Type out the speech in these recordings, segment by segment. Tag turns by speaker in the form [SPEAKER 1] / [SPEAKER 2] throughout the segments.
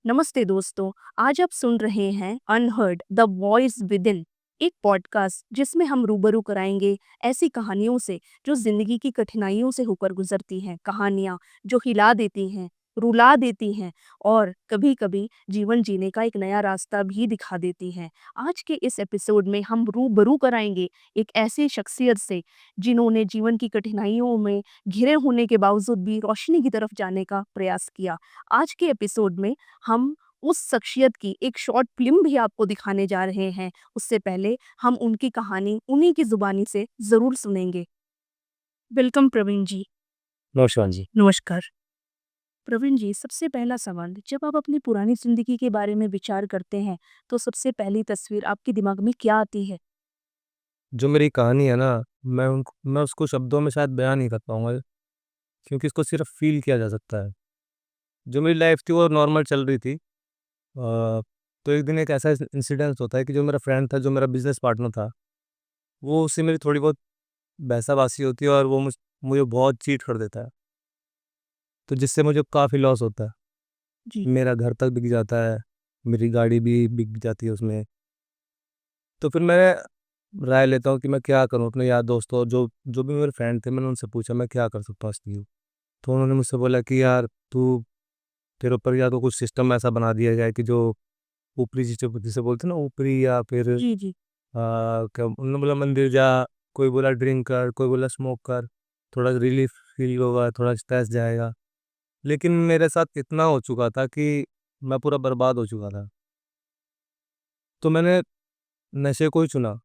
[SPEAKER 1] नमस्ते दोस्तों। आज आप सुन रहे हैं unheard the voice with in, एक पॉडकास्ट जिसमें हम रूबरू कराएंगे ऐसी कहानियों से जो जिंदगी की कठिनाइयों से होकर गुजरती हैं। कहानियाँ जो हिला देती हैं, रुला देती हैं और कभी कभी जीवन जीने का एक नया रास्ता भी दिखा देती हैं। आज के इस एपिसोड में हम रूबरू कराएंगे एक ऐसी शख्सियत से जिन्होंने जीवन की कठिनाइयों में घिरे होने के बावजूद भी रोशनी की तरफ जाने का प्रयास किया। आज के एपिसोड में हम उस शख्सियत की एक शॉर्ट फ़िल्म भी आपको दिखाने जा रहे हैं। उससे पहले हम उनकी कहानी उन्हीं की ज़ुबानी से ज़रूर सुनेंगे। वेलकम प्रवीण जी।
[SPEAKER 2] नौशवान जी।
[SPEAKER 1] नमस्कार। प्रवीण जी, सबसे पहला सवाल, जब आप अपनी पुरानी ज़िंदगी के बारे में विचार करते हैं, तो सबसे पहली तस्वीर आपके दिमाग में क्या आती है?
[SPEAKER 2] जो मेरी कहानी है ना, मैं उसको शब्दों में शायद बयान नहीं कर पाऊँगा, क्योंकि इसको सिर्फ़ फ़ील किया जा सकता है। जो मेरी लाइफ़ थी वो नॉर्मल चल रही थी। तो एक दिन एक ऐसा इंसिडेंस होता है कि जो मेरा फ्रेंड था, जो मेरा बिज़नेस पार्टनर था, वो उससे मेरी थोड़ी बहुत बहसा-बासी होती है और वो मुझे बहुत चीट कर देता है। तो जिससे मुझे काफ़ी लॉस होता है।
[SPEAKER 1] जी।
[SPEAKER 2] मेरा घर तक बिक जाता है, मेरी गाड़ी भी बिक जाती है उसमें। तो फिर मैं राय लेता हूँ कि मैं क्या करूँ अपने यार दोस्तों, जो जो भी मेरे फ्रेंड थे, मैंने उनसे पूछा मैं क्या कर सकता हूँ इसके लिए? तो उन्होंने मुझसे बोला कि यार तू तेरे ऊपर या तो कुछ सिस्टम ऐसा बना दिया जाए कि जो ऊपरी जिसे बोलते हैं ना ऊपरी, या फिर
[SPEAKER 1] जी, जी।
[SPEAKER 2] क्या उन्होंने बोला मंदिर जा, कोई बोला ड्रिंक कर, कोई बोला स्मोक कर, थोड़ा रिलीफ फील होगा, थोड़ा स्ट्रेस जाएगा। लेकिन मेरे साथ इतना हो चुका था कि मैं पूरा बर्बाद हो चुका था। तो मैंने नशे को ही चुना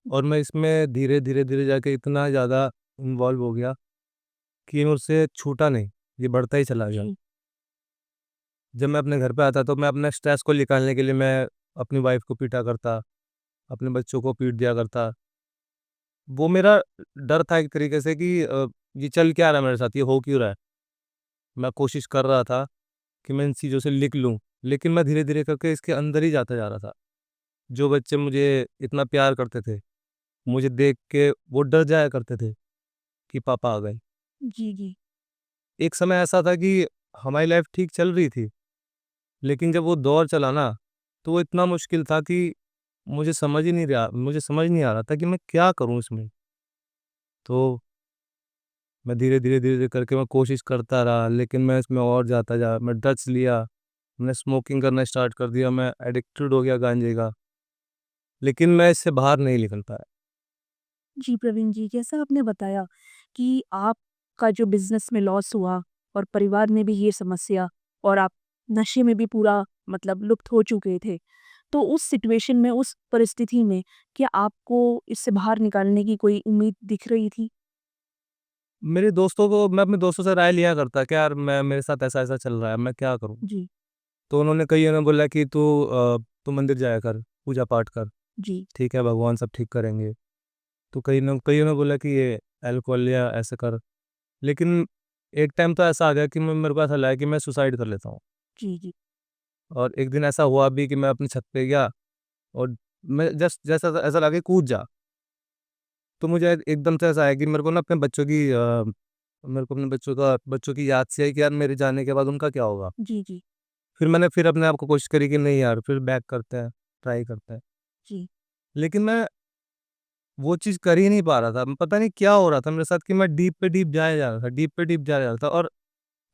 [SPEAKER 2] और मैं इसमें धीरे-धीरे जाके इतना ज़्यादा इन्वॉल्व हो गया कि मुझसे छूटा नहीं, ये बढ़ता ही चला गया।
[SPEAKER 1] जी।
[SPEAKER 2] जब मैं अपने घर पे आता तो मैं अपने स्ट्रेस को निकालने के लिए मैं अपनी वाइफ़ को पीटा करता, अपने बच्चों को पीट दिया करता। वो मेरा डर था एक तरीके से कि ये चल क्या रहा है मेरे साथ, ये हो क्यों रहा है? मैं कोशिश कर रहा था कि मैं इन चीज़ों से निकलूँ, लेकिन मैं धीरे-धीरे करके इसके अंदर ही जाता जा रहा था। जो बच्चे मुझे इतना प्यार करते थे, मुझे देख के वो डर जाया करते थे कि पापा आ गए।
[SPEAKER 1] जी, जी।
[SPEAKER 2] एक समय ऐसा था कि हमारी लाइफ़ ठीक चल रही थी, लेकिन जब वो दौर चला ना, तो वो इतना मुश्किल था कि मुझे समझ नहीं आ रहा था कि मैं क्या करूँ इसमें? तो मैं धीरे-धीरे करके मैं कोशिश करता रहा, लेकिन मैं इसमें और जाता जा मैं ड्रग्स लिया, मैंने स्मोकिंग करना स्टार्ट कर दिया, मैं एडिक्टेड हो गया गांजे का, लेकिन मैं इससे बाहर नहीं निकल पाया।
[SPEAKER 1] जी, प्रवीण जी, जैसा आपने बताया कि आपका जो बिज़नेस में लॉस हुआ और परिवार में भी ये समस्या और आप नशे में भी पूरा मतलब लुप्त हो चुके थे। तो उस सिचुएशन में, उस परिस्थिति में क्या आपको इससे बाहर निकालने की कोई उम्मीद दिख रही थी?
[SPEAKER 2] मैं अपने दोस्तों से राय लिया करता कि यार मैं मेरे साथ ऐसा-ऐसा चल रहा है, मैं क्या करूँ?
[SPEAKER 1] जी,
[SPEAKER 2] तो कईयों ने बोला कि तू मंदिर जाया कर, पूजा-पाठ कर,
[SPEAKER 1] जी,
[SPEAKER 2] ठीक है भगवान सब ठीक करेंगे। तो कईयों ने बोला कि ये अल्कोहल या ऐसे कर। लेकिन एक टाइम तो ऐसा आ गया कि मेरे को ऐसा लगा कि मैं सुसाइड कर लेता हूँ।
[SPEAKER 1] जी, जी,
[SPEAKER 2] और एक दिन ऐसा हुआ भी कि मैं अपनी छत पे गया और मैं जस्ट जैसा ऐसा लगा कि कूद जा। तो मुझे एकदम से ऐसा आया कि मेरे को ना अपने मेरे को अपने बच्चों की याद से आई कि यार मेरे जाने के बाद उनका क्या होगा?
[SPEAKER 1] जी, जी,
[SPEAKER 2] फिर अपने आप को कोशिश करी कि नहीं यार, फिर बैक करते हैं, ट्राई करते हैं।
[SPEAKER 1] जी,
[SPEAKER 2] लेकिन मैं वो चीज़ कर ही नहीं पा रहा था। पता नहीं क्या हो रहा था मेरे साथ कि मैं डीप पे डीप जाया जा रहा था, डीप पे डीप जाया जा रहा था और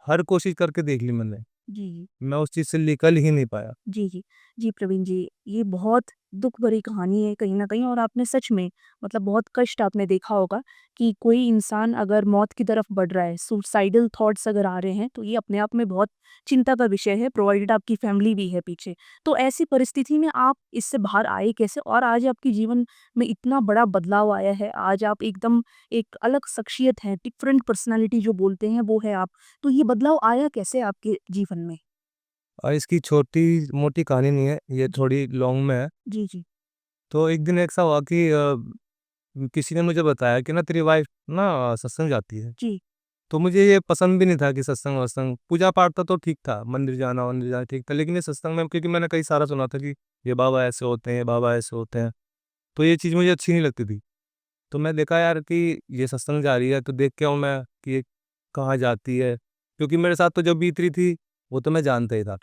[SPEAKER 2] हर कोशिश करके देख ली मैंने।
[SPEAKER 1] जी, जी।
[SPEAKER 2] मैं उस चीज़ से निकल ही नहीं पाया।
[SPEAKER 1] जी, जी। जी, प्रवीण जी, ये बहुत दुःख भरी कहानी है कहीं न कहीं और आपने सच में मतलब बहुत कष्ट आपने देखा होगा कि कोई इंसान अगर मौत की तरफ बढ़ रहा है, सुसाइडल थॉट्स अगर आ रहे हैं, तो ये अपने आप में बहुत चिंता का विषय है, प्रोवाइडेड आपकी फैमिली भी है पीछे। तो ऐसी परिस्थिति में आप इससे बाहर आए कैसे? और आज आपके जीवन में इतना बड़ा बदलाव आया है, आज आप एकदम एक अलग शख्सियत हैं, डिफरेंट पर्सनैलिटी जो बोलते हैं, वो है आप। तो ये बदलाव आया कैसे आपके जीवन में?
[SPEAKER 2] इसकी छोटी-मोटी कहानी नहीं है, ये
[SPEAKER 1] जी,
[SPEAKER 2] थोड़ी लॉन्ग में है।
[SPEAKER 1] जी, जी।
[SPEAKER 2] तो एक दिन ऐसा हुआ कि किसी ने मुझे बताया कि ना तेरी वाइफ़ ना सत्संग जाती है।
[SPEAKER 1] जी,
[SPEAKER 2] तो मुझे ये पसंद भी नहीं था कि सत्संग-वत्संग, पूजा-पाठ था तो ठीक था, मंदिर जाना ठीक था। लेकिन ये सत्संग में, क्योंकि मैंने कई सारा सुना था कि ये बाबा ऐसे होते हैं, ये बाबा ऐसे होते हैं, तो ये चीज़ मुझे अच्छी नहीं लगती थी। तो मैं देखा यार कि ये सत्संग जा रही है, तो देख के आऊँ मैं कि ये कहाँ जाती है, क्योंकि मेरे साथ तो जो बीत रही थी, वो तो मैं जानता ही था।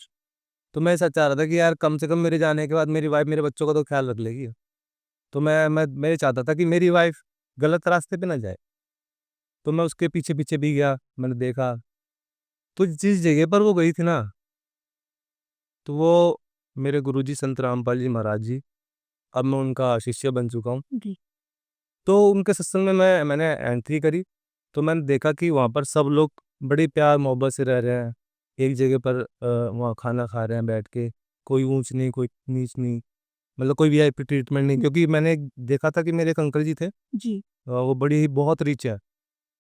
[SPEAKER 2] तो मैं ऐसा चाह रहा था कि यार कम से कम मेरे जाने के बाद मेरी वाइफ़ मेरे बच्चों का तो ख़्याल रख लेगी। तो मैं ये चाहता था कि मेरी वाइफ़ गलत रास्ते पे ना जाए। तो मैं उसके पीछे-पीछे भी गया, मैंने देखा, तो जिस जगह पर वो गई थी ना, तो वो मेरे गुरुजी संत रामपाल जी महाराज जी, अब मैं उनका शिष्य बन चुका हूँ।
[SPEAKER 1] जी।
[SPEAKER 2] तो उनके सत्संग में मैंने एंट्री करी, तो मैंने देखा कि वहाँ पर सब लोग बड़ी प्यार-मोहब्बत से रह रहे हैं। एक जगह पर वहाँ खाना खा रहे हैं बैठ के, कोई ऊँच नहीं, कोई नीच नहीं, मतलब कोई वीआईपी ट्रीटमेंट नहीं, क्योंकि मैंने देखा था कि मेरे एक अंकल जी थे,
[SPEAKER 1] जी।
[SPEAKER 2] वो बड़ी ही बहुत रिच है।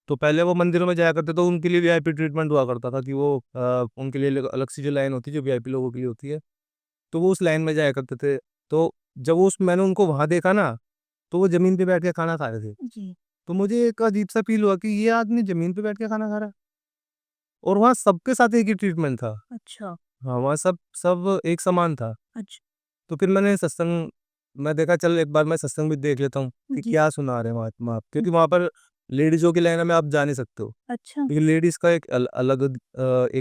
[SPEAKER 2] तो पहले वो मंदिरों में जाया करते तो उनके लिए वीआईपी ट्रीटमेंट हुआ करता था कि वो उनके लिए अलग से जो लाइन होती है, जो वीआईपी लोगों के लिए होती है, तो वो उस लाइन में जाया करते थे। तो जब उस मैंने उनको वहाँ देखा ना, तो वो ज़मीन पे बैठ के खाना खा रहे थे।
[SPEAKER 1] जी।
[SPEAKER 2] तो मुझे एक अजीब-सा फ़ील हुआ कि ये आदमी ज़मीन पे बैठ के खाना खा रहा है और वहाँ सबके साथ एक ही ट्रीटमेंट था।
[SPEAKER 1] अच्छा।
[SPEAKER 2] हाँ, वहाँ सब सब एक समान था।
[SPEAKER 1] अच्छा।
[SPEAKER 2] तो फिर मैं देखा चल एक बार मैं सत्संग भी देख लेता हूँ कि
[SPEAKER 1] जी।
[SPEAKER 2] क्या सुना रहे हैं महात्मा, क्योंकि वहाँ पर लेडीज़ों की लाइन में आप जा नहीं सकते हो।
[SPEAKER 1] अच्छा।
[SPEAKER 2] क्योंकि लेडीज़ का एक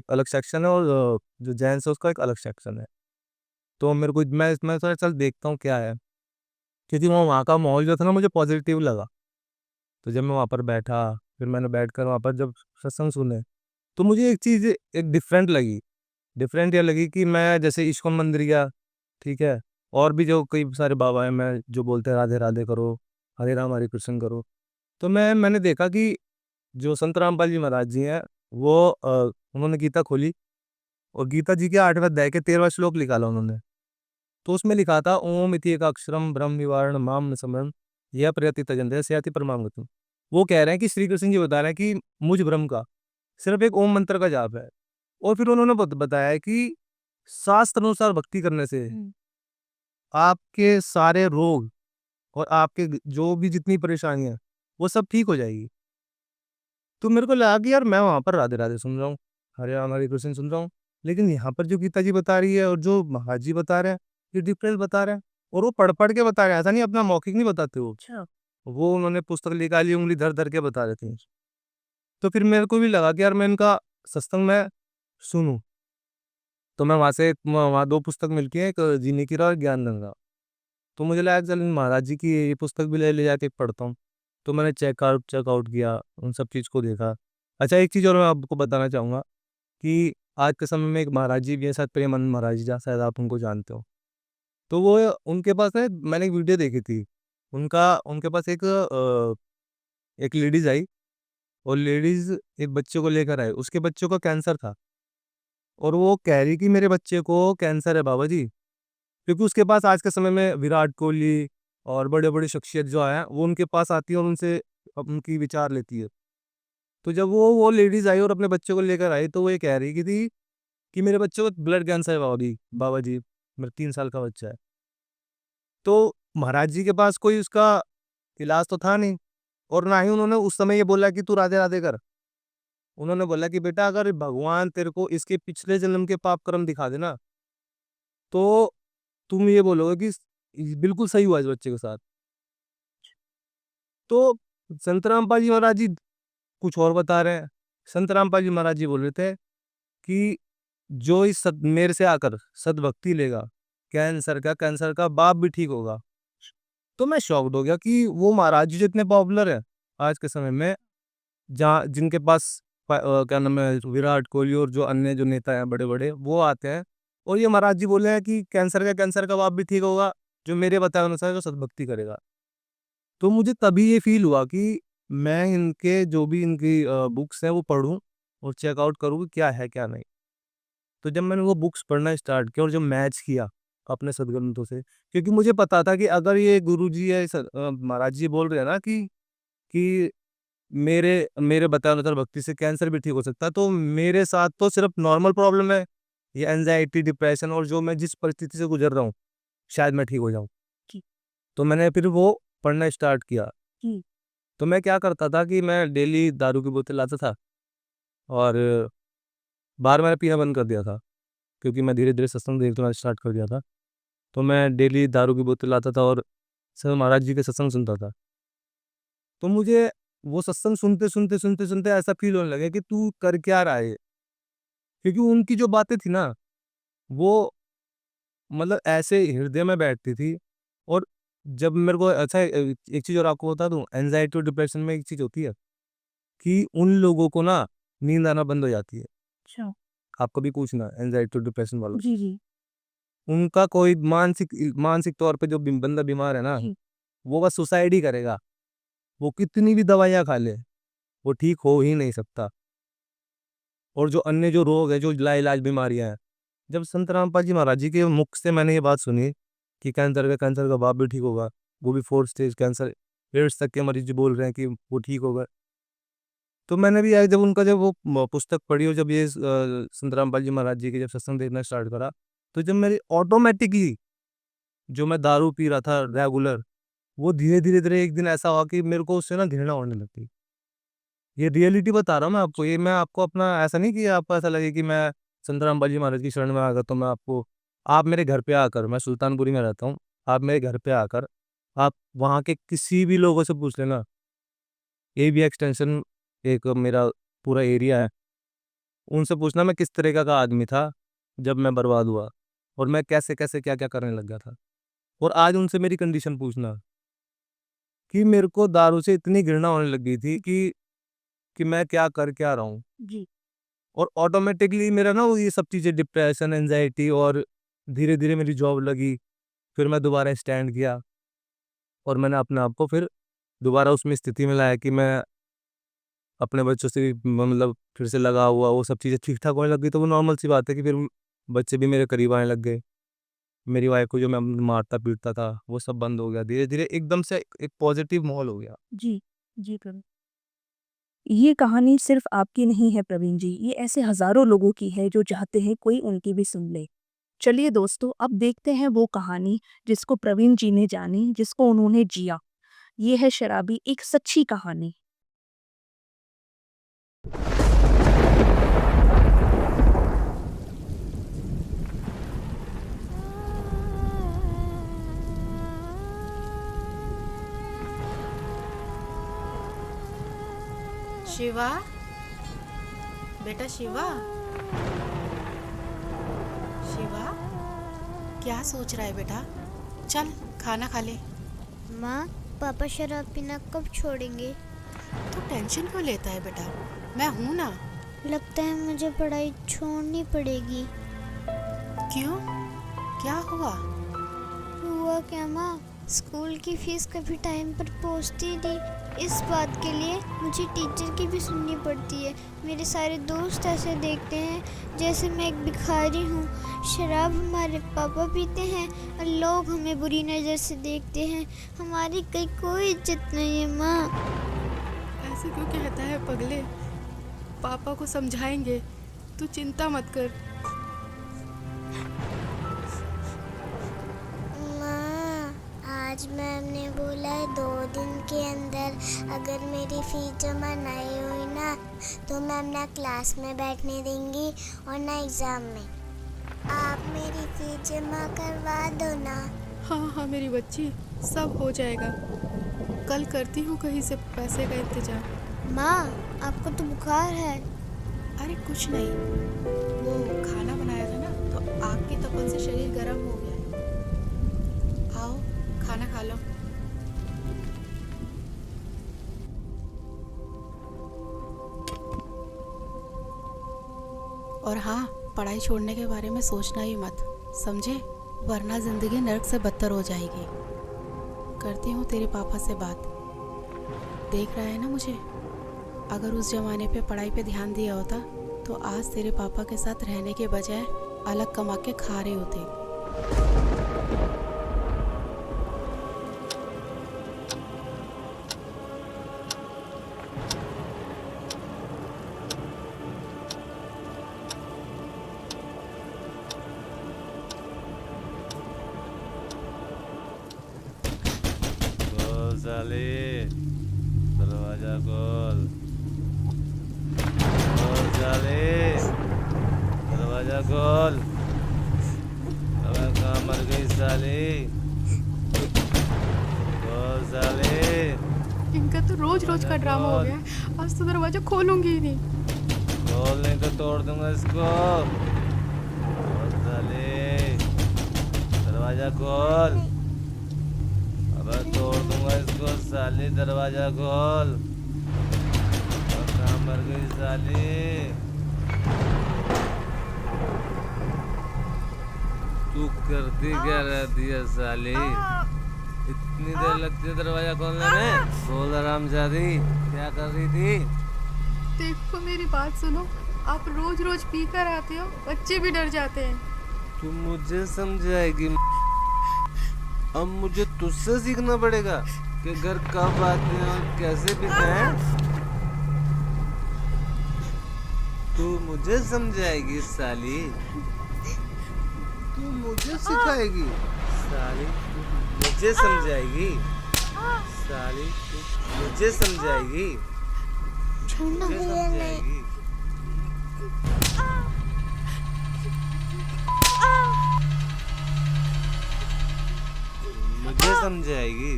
[SPEAKER 2] अलग सेक्शन है और जो जेंट्स है उसका एक अलग सेक्शन है। तो मेरे को मैं सोचा चल देखता हूँ क्या है, क्योंकि वहाँ का माहौल जो था ना मुझे पॉज़िटिव लगा। तो जब मैं वहाँ पर बैठा, फिर मैंने बैठकर वहाँ पर जब सत्संग सुने, तो मुझे एक चीज़ एक डिफरेंट लगी। डिफरेंट ये लगी कि मैं जैसे इस्कॉन मंदिर गया, ठीक है? और भी जो कई सारे बाबा हैं मैं जो बोलते हैं राधे राधे करो, हरे राम हरे कृष्ण करो। तो मैंने देखा कि जो संत रामपाल जी महाराज जी हैं, वो उन्होंने गीता खोली और गीता जी के 8वें अध्याय के 13वां श्लोक निकाला उन्होंने। तो उसमें लिखा था ओम इति एकाक्षरम ब्रह्म निवारण माम न स्मरण यह प्रयति तजन्ते से याति परमाम गतिम। वो कह रहे हैं कि श्री कृष्ण जी बता रहे हैं कि मुझ ब्रह्म का सिर्फ एक ओम मंत्र का जाप है। और फिर उन्होंने बताया है कि शास्त्र अनुसार भक्ति करने से
[SPEAKER 1] हुँ।
[SPEAKER 2] आपके सारे रोग और आपके जो भी जितनी परेशानियां हैं, वो सब ठीक हो जाएगी। तो मेरे को लगा कि यार मैं वहां पर राधे राधे सुन रहा हूँ, हरे राम हरे कृष्ण सुन रहा हूँ, लेकिन यहाँ पर जो गीता जी बता रही है और जो महाराज जी बता रहे हैं, ये डिफरेंस बता रहे हैं। और वो पढ़ पढ़ के बता रहे हैं, ऐसा नहीं अपना मौखिक नहीं बताते
[SPEAKER 1] अच्छा।
[SPEAKER 2] वो उन्होंने पुस्तक निकाली उंगली धर धर के बता रहे थे। तो फिर मेरे को भी लगा कि यार मैं इनका सत्संग में सुनूं। तो मैं वहां से वहाँ दो पुस्तक मिलती है, एक जीने की राह और ज्ञान गंगा। तो मुझे लगा कि चल इन महाराज जी की ये पुस्तक भी ले जाके पढ़ता हूँ। तो मैंने चेकआउट किया, उन सब चीज़ को देखा। अच्छा एक चीज़ और मैं आपको बताना चाहूँगा कि आज के समय में एक महाराज जी भी हैं, शायद प्रेमानंद महाराज जी, शायद आप उनको जानते हो। तो वो उनके पास ना मैंने एक वीडियो देखी थी। उनके पास एक लेडीज़ आई और लेडीज़ एक बच्चे को लेकर आई। उसके बच्चे को कैंसर था और वो कह रही कि मेरे बच्चे को कैंसर है बाबा जी। क्योंकि उसके पास आज के समय में विराट कोहली और बड़े-बड़े शख्सियत जो हैं, वो उनके पास आती है और उनसे उनकी विचार लेती है। तो जब वो लेडीज़ आई और अपने बच्चे को लेकर आई, तो वो ये कह रही की थी कि मेरे बच्चे को ब्लड कैंसर है बाबा जी, मेरा 3 साल का बच्चा है। तो महाराज जी के पास कोई उसका इलाज तो था नहीं और ना ही उन्होंने उस समय ये बोला कि तू राधे-राधे कर। उन्होंने बोला कि बेटा अगर भगवान तेरे को इसके पिछले जन्म के पाप कर्म दिखा दे ना, तो तुम ये बोलोगे कि बिल्कुल सही हुआ इस बच्चे के साथ। तो संत रामपाल जी महाराज जी कुछ और बता रहे हैं। संत रामपाल जी महाराज जी बोल रहे थे कि जो इस मेरे से आकर सद्भक्ति लेगा, कैंसर का बाप भी ठीक होगा। तो मैं शॉक्ड हो गया कि वो महाराज जी जो इतने पॉपुलर हैं आज के समय में, जहाँ जिनके पास क्या नाम है विराट कोहली और जो अन्य जो नेता हैं बड़े-बड़े वो आते हैं और ये महाराज जी बोले हैं कि कैंसर का बाप भी ठीक होगा, जो मेरे बताए अनुसार जो सद्भक्ति करेगा। तो मुझे तभी ये फ़ील हुआ कि मैं इनके जो भी इनकी बुक्स हैं वो पढूँ और चेक आउट करूँ कि क्या है, क्या नहीं। तो जब मैंने वो बुक्स पढ़ना स्टार्ट किया और जब मैच किया अपने सद्ग्रंथों से, क्योंकि मुझे पता था कि अगर ये गुरुजी या महाराज जी बोल रहे हैं ना कि मेरे मेरे बताए अनुसार भक्ति से कैंसर भी ठीक हो सकता है, तो मेरे साथ तो सिर्फ़ नॉर्मल प्रॉब्लम है, ये एंग्ज़ायटी, डिप्रेशन और जो मैं जिस परिस्थिति से गुज़र रहा हूँ, शायद मैं ठीक हो जाऊँ।
[SPEAKER 1] जी।
[SPEAKER 2] तो मैंने फिर वो पढ़ना स्टार्ट किया।
[SPEAKER 1] जी।
[SPEAKER 2] तो मैं क्या करता था कि मैं डेली दारू की बोतल लाता था और बाहर मैंने पीना बंद कर दिया था, क्योंकि मैं धीरे-धीरे सत्संग देखना स्टार्ट कर दिया था। तो मैं डेली दारू की बोतल लाता था और सर महाराज जी के सत्संग सुनता था। तो मुझे वो सत्संग सुनते ऐसा फ़ील होने लगा कि तू कर क्या रहा है ये? क्योंकि उनकी जो बातें थी ना, वो मतलब ऐसे हृदय में बैठती थी। और जब मेरे को अच्छा एक चीज़ और आपको बता दूँ, एंग्ज़ायटी और डिप्रेशन में एक चीज़ होती है कि उन लोगों को ना नींद आना बंद हो जाती है।
[SPEAKER 1] अच्छा।
[SPEAKER 2] आप कभी पूछना एंग्ज़ायटी और डिप्रेशन वालों से।
[SPEAKER 1] जी, जी।
[SPEAKER 2] उनका कोई मानसिक तौर पे जो बंदा बीमार है ना,
[SPEAKER 1] जी।
[SPEAKER 2] वो बस सुसाइड ही करेगा। वो कितनी भी दवाइयाँ खा ले, वो ठीक हो ही नहीं सकता। और जो अन्य जो रोग है, जो लाइलाज बीमारियाँ हैं, जब संत रामपाल जी महाराज जी के मुख से मैंने ये बात सुनी कि कैंसर का बाप भी ठीक होगा, वो भी 4th स्टेज कैंसर, एड्स तक के मरीज बोल रहे हैं कि वो ठीक होगा। तो मैंने भी जब उनका जब वो पुस्तक पढ़ी और जब ये संत रामपाल जी महाराज जी के जब सत्संग देखना स्टार्ट करा, तो जब मेरी ऑटोमेटिकली जो मैं दारू पी रहा था रेगुलर, वो धीरे-धीरे एक दिन ऐसा हुआ कि मेरे को उससे ना घृणा होने लग गई। ये रियलिटी बता रहा हूँ मैं आपको, ये मैं आपको अपना ऐसा नहीं कि आपको ऐसा लगे कि मैं संत रामपाल जी महाराज की शरण में आ गया तो मैं आपको, आप मेरे घर पे आकर, मैं सुल्तानपुरी में रहता हूँ, आप मेरे घर पे आकर, आप वहाँ के किसी भी लोगों से पूछ लेना, एबी एक्सटेंशन एक मेरा पूरा एरिया है, उनसे पूछना मैं किस तरीक़ा का आदमी था, जब मैं बर्बाद हुआ और मैं कैसे-कैसे, क्या-क्या करने लग गया था। और आज उनसे मेरी कंडीशन पूछना कि मेरे को दारू से इतनी घृणा होने लग गई थी कि मैं क्या रहा हूँ।
[SPEAKER 1] जी।
[SPEAKER 2] और ऑटोमेटिकली मेरा ना वो ये सब चीज़ें डिप्रेशन, एंग्ज़ायटी और धीरे-धीरे मेरी जॉब लगी। फिर मैं दोबारा स्टैंड किया और मैंने अपने आप को फिर दोबारा उसमें स्थिति में लाया कि मैं अपने बच्चों से मतलब फिर से लगा हुआ, वो सब चीज़ें ठीक-ठाक होने लग गई, तो वो नॉर्मल सी बात है कि फिर बच्चे भी मेरे करीब आने लग गए। मेरी वाइफ़ को जो मैं मारता-पीटता था, वो सब बंद हो गया। धीरे-धीरे एकदम से एक पॉज़िटिव माहौल हो गया।
[SPEAKER 1] जी। जी, प्रवीण। ये कहानी सिर्फ आपकी नहीं है प्रवीण जी, ये ऐसे हज़ारों लोगों की है जो चाहते हैं कोई उनकी भी सुन ले। चलिए दोस्तों, अब देखते हैं वो कहानी जिसको प्रवीण जी ने जानी, जिसको उन्होंने जिया। ये है शराबी, एक सच्ची कहानी।
[SPEAKER 3] शिवा, बेटा शिवा, शिवा, क्या सोच रहा है बेटा? चल खाना खा ले।
[SPEAKER 4] माँ, पापा शराब पीना कब छोड़ेंगे?
[SPEAKER 3] तू टेंशन क्यों लेता है बेटा? मैं हूँ ना।
[SPEAKER 4] लगता है मुझे पढ़ाई छोड़नी पड़ेगी।
[SPEAKER 3] क्यों? क्या हुआ?
[SPEAKER 4] हुआ क्या माँ, स्कूल की फीस कभी टाइम पर पहुँचती नहीं। इस बात के लिए मुझे टीचर की भी सुननी पड़ती है। मेरे सारे दोस्त ऐसे देखते हैं जैसे मैं एक भिखारी हूँ। शराब हमारे पापा पीते हैं और लोग हमें बुरी नज़र से देखते हैं। हमारी कहीं कोई इज्जत नहीं है माँ।
[SPEAKER 3] ऐसे क्यों कहता है पगले? पापा को समझाएंगे, तू चिंता मत कर।
[SPEAKER 4] आज मैम ने बोला है 2 दिन के अंदर अगर मेरी फीस जमा नहीं हुई ना तो मैम ना क्लास में बैठने देंगी और ना एग्ज़ाम में। आप मेरी फीस जमा करवा दो ना।
[SPEAKER 3] हाँ हाँ मेरी बच्ची, सब हो जाएगा। कल करती हूँ कहीं से पैसे का इंतजाम।
[SPEAKER 4] माँ, आपको तो बुखार है।
[SPEAKER 3] अरे कुछ नहीं, वो खाना बनाया था ना तो आग की तपन से शरीर गर्म हो गया है। आओ खाना खा लो। और हाँ, पढ़ाई छोड़ने के बारे में सोचना ही मत, समझे? वरना जिंदगी नर्क से बदतर हो जाएगी। करती हूँ तेरे पापा से बात। देख रहा है ना मुझे? अगर उस जमाने पे पढ़ाई पे ध्यान दिया होता तो आज तेरे पापा के साथ रहने के बजाय अलग कमा के खा रहे होते।
[SPEAKER 2] साले, दरवाजा खोल। साले, दरवाजा खोल। अबे कहाँ मर गई साले? खोल साले।
[SPEAKER 3] इनका तो रोज रोज का ड्रामा हो गया। आज तो दरवाजा खोलूंगी ही नहीं।
[SPEAKER 2] खोल नहीं तो तोड़ दूंगा इसको। खोल साले। दरवाजा खोल। अबे तोड़ दूंगा इसको साली, दरवाजा खोल। और कहाँ मर गई साली? तू करती क्या रहती है साली? इतनी देर लगती है दरवाजा खोलने में? बोल हरामजादी, क्या कर रही थी?
[SPEAKER 5] देखो मेरी बात सुनो, आप रोज रोज पी कर आते हो, बच्चे भी डर जाते हैं।
[SPEAKER 2] तू मुझे समझाएगी? अब मुझे तुझसे सीखना पड़ेगा कि घर कब आते हैं और कैसे पीते हैं। तू मुझे समझाएगी साली? तू मुझे सिखाएगी साली? तू मुझे समझाएगी साली? तू मुझे समझाएगी?
[SPEAKER 4] छोड़ना
[SPEAKER 2] मुझे
[SPEAKER 4] मुझे नहीं।
[SPEAKER 2] समझाएगी? मुझे समझाएगी?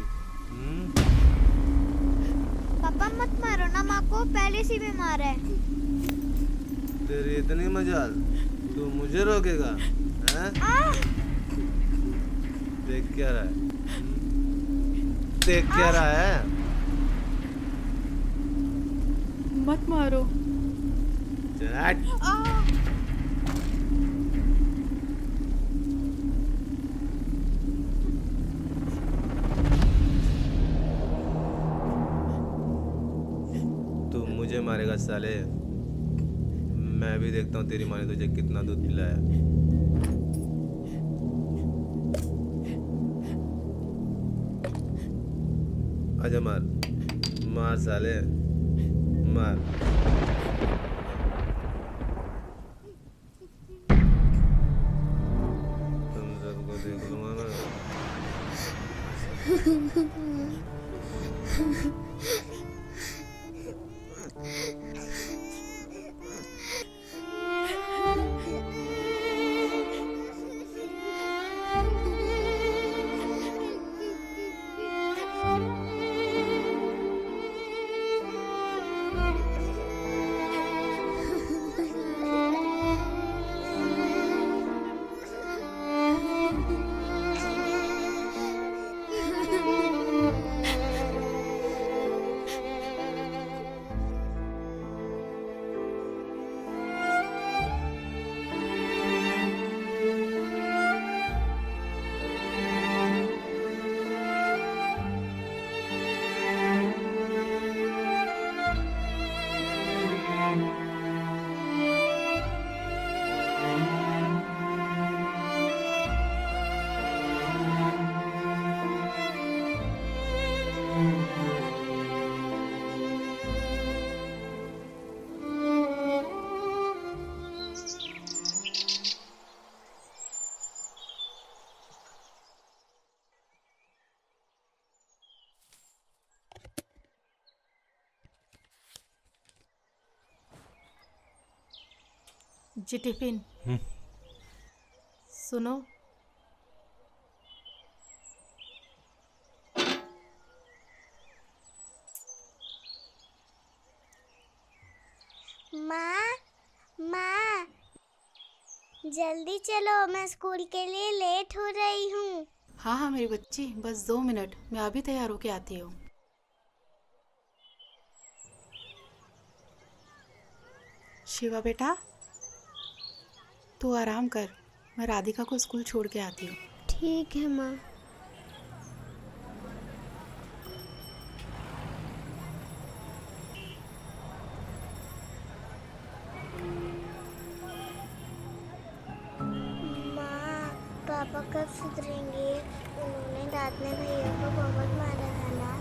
[SPEAKER 4] पापा मत मारो ना, माँ को पहले से बीमार है।
[SPEAKER 2] तेरी इतनी मजाल, तू मुझे रोकेगा? हैं? देख क्या रहा है? देख क्या रहा है?
[SPEAKER 5] मत मारो।
[SPEAKER 2] चल। तू मुझे मारेगा साले? मैं भी देखता हूँ तेरी माँ ने तुझे कितना दूध पिलाया। आजा मार, मार साले, मार। तुम सबको देख लूंगा मैं।
[SPEAKER 3] जी टिफिन सुनो,
[SPEAKER 4] माँ, माँ, जल्दी चलो, मैं स्कूल के लिए लेट हो रही हूँ।
[SPEAKER 3] हाँ हाँ मेरी बच्ची, बस 2 मिनट, मैं अभी तैयार होके आती हूँ। शिवा बेटा, तू आराम कर, मैं राधिका को स्कूल छोड़ के आती हूँ।
[SPEAKER 4] ठीक है माँ। माँ, पापा कब सुधरेंगे? उन्होंने रात में भैया को बहुत मारा था ना।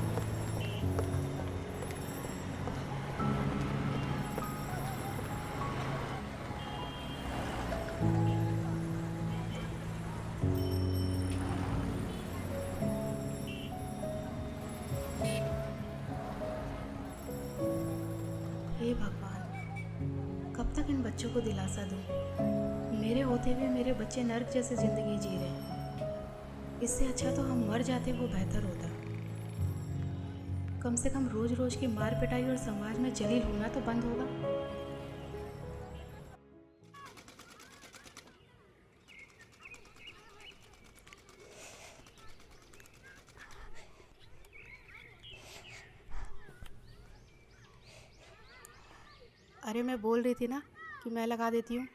[SPEAKER 3] हे भगवान, कब तक इन बच्चों को दिलासा दूँ? मेरे होते हुए मेरे बच्चे नर्क जैसे जिंदगी जी रहे हैं। इससे अच्छा तो हम मर जाते, वो बेहतर होता। कम से कम रोज रोज की मार पिटाई और समाज में जलील होना तो बंद होगा। अरे मैं बोल रही थी ना कि मैं लगा देती हूँ।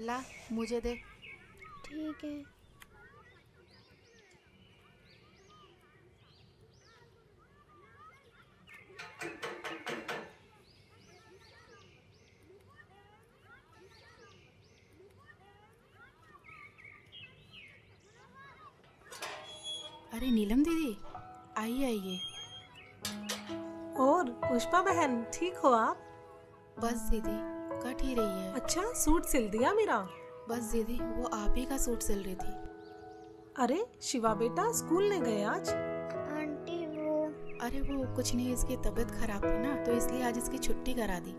[SPEAKER 3] ला, मुझे दे।
[SPEAKER 4] ठीक है।
[SPEAKER 3] अरे नीलम दीदी, आइए आइए।
[SPEAKER 6] और पुष्पा बहन, ठीक हो आप?
[SPEAKER 3] बस दीदी, कट ही रही है।
[SPEAKER 6] अच्छा, सूट सिल दिया मेरा?
[SPEAKER 3] बस दीदी, वो आप ही का सूट सिल रही थी।
[SPEAKER 6] अरे शिवा बेटा स्कूल नहीं गए आज?
[SPEAKER 4] आंटी वो
[SPEAKER 3] अरे वो कुछ नहीं, इसकी तबीयत खराब थी ना, तो इसलिए आज इसकी छुट्टी करा दी।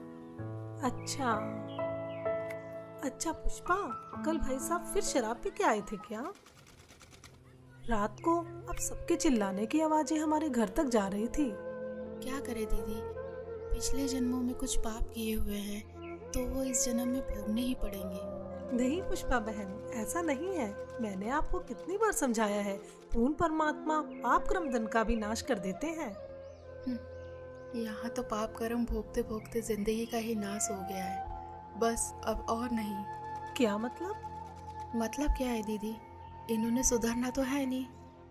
[SPEAKER 6] अच्छा अच्छा पुष्पा, कल भाई साहब फिर शराब पी के आए थे क्या? रात को अब सबके चिल्लाने की आवाजें हमारे घर तक जा रही थी।
[SPEAKER 3] क्या करे दीदी, पिछले जन्मों में कुछ पाप किए हुए हैं, तो वो इस जन्म में भोगने ही पड़ेंगे।
[SPEAKER 6] नहीं पुष्पा बहन, ऐसा नहीं है। मैंने आपको कितनी बार समझाया है, पूर्ण परमात्मा पाप कर्म दंड का भी नाश कर देते हैं।
[SPEAKER 3] यहाँ तो पाप कर्म भोगते भोगते जिंदगी का ही नाश हो गया है, बस अब और नहीं।
[SPEAKER 6] क्या मतलब?
[SPEAKER 3] मतलब क्या है दीदी, इन्होंने सुधरना तो है नहीं,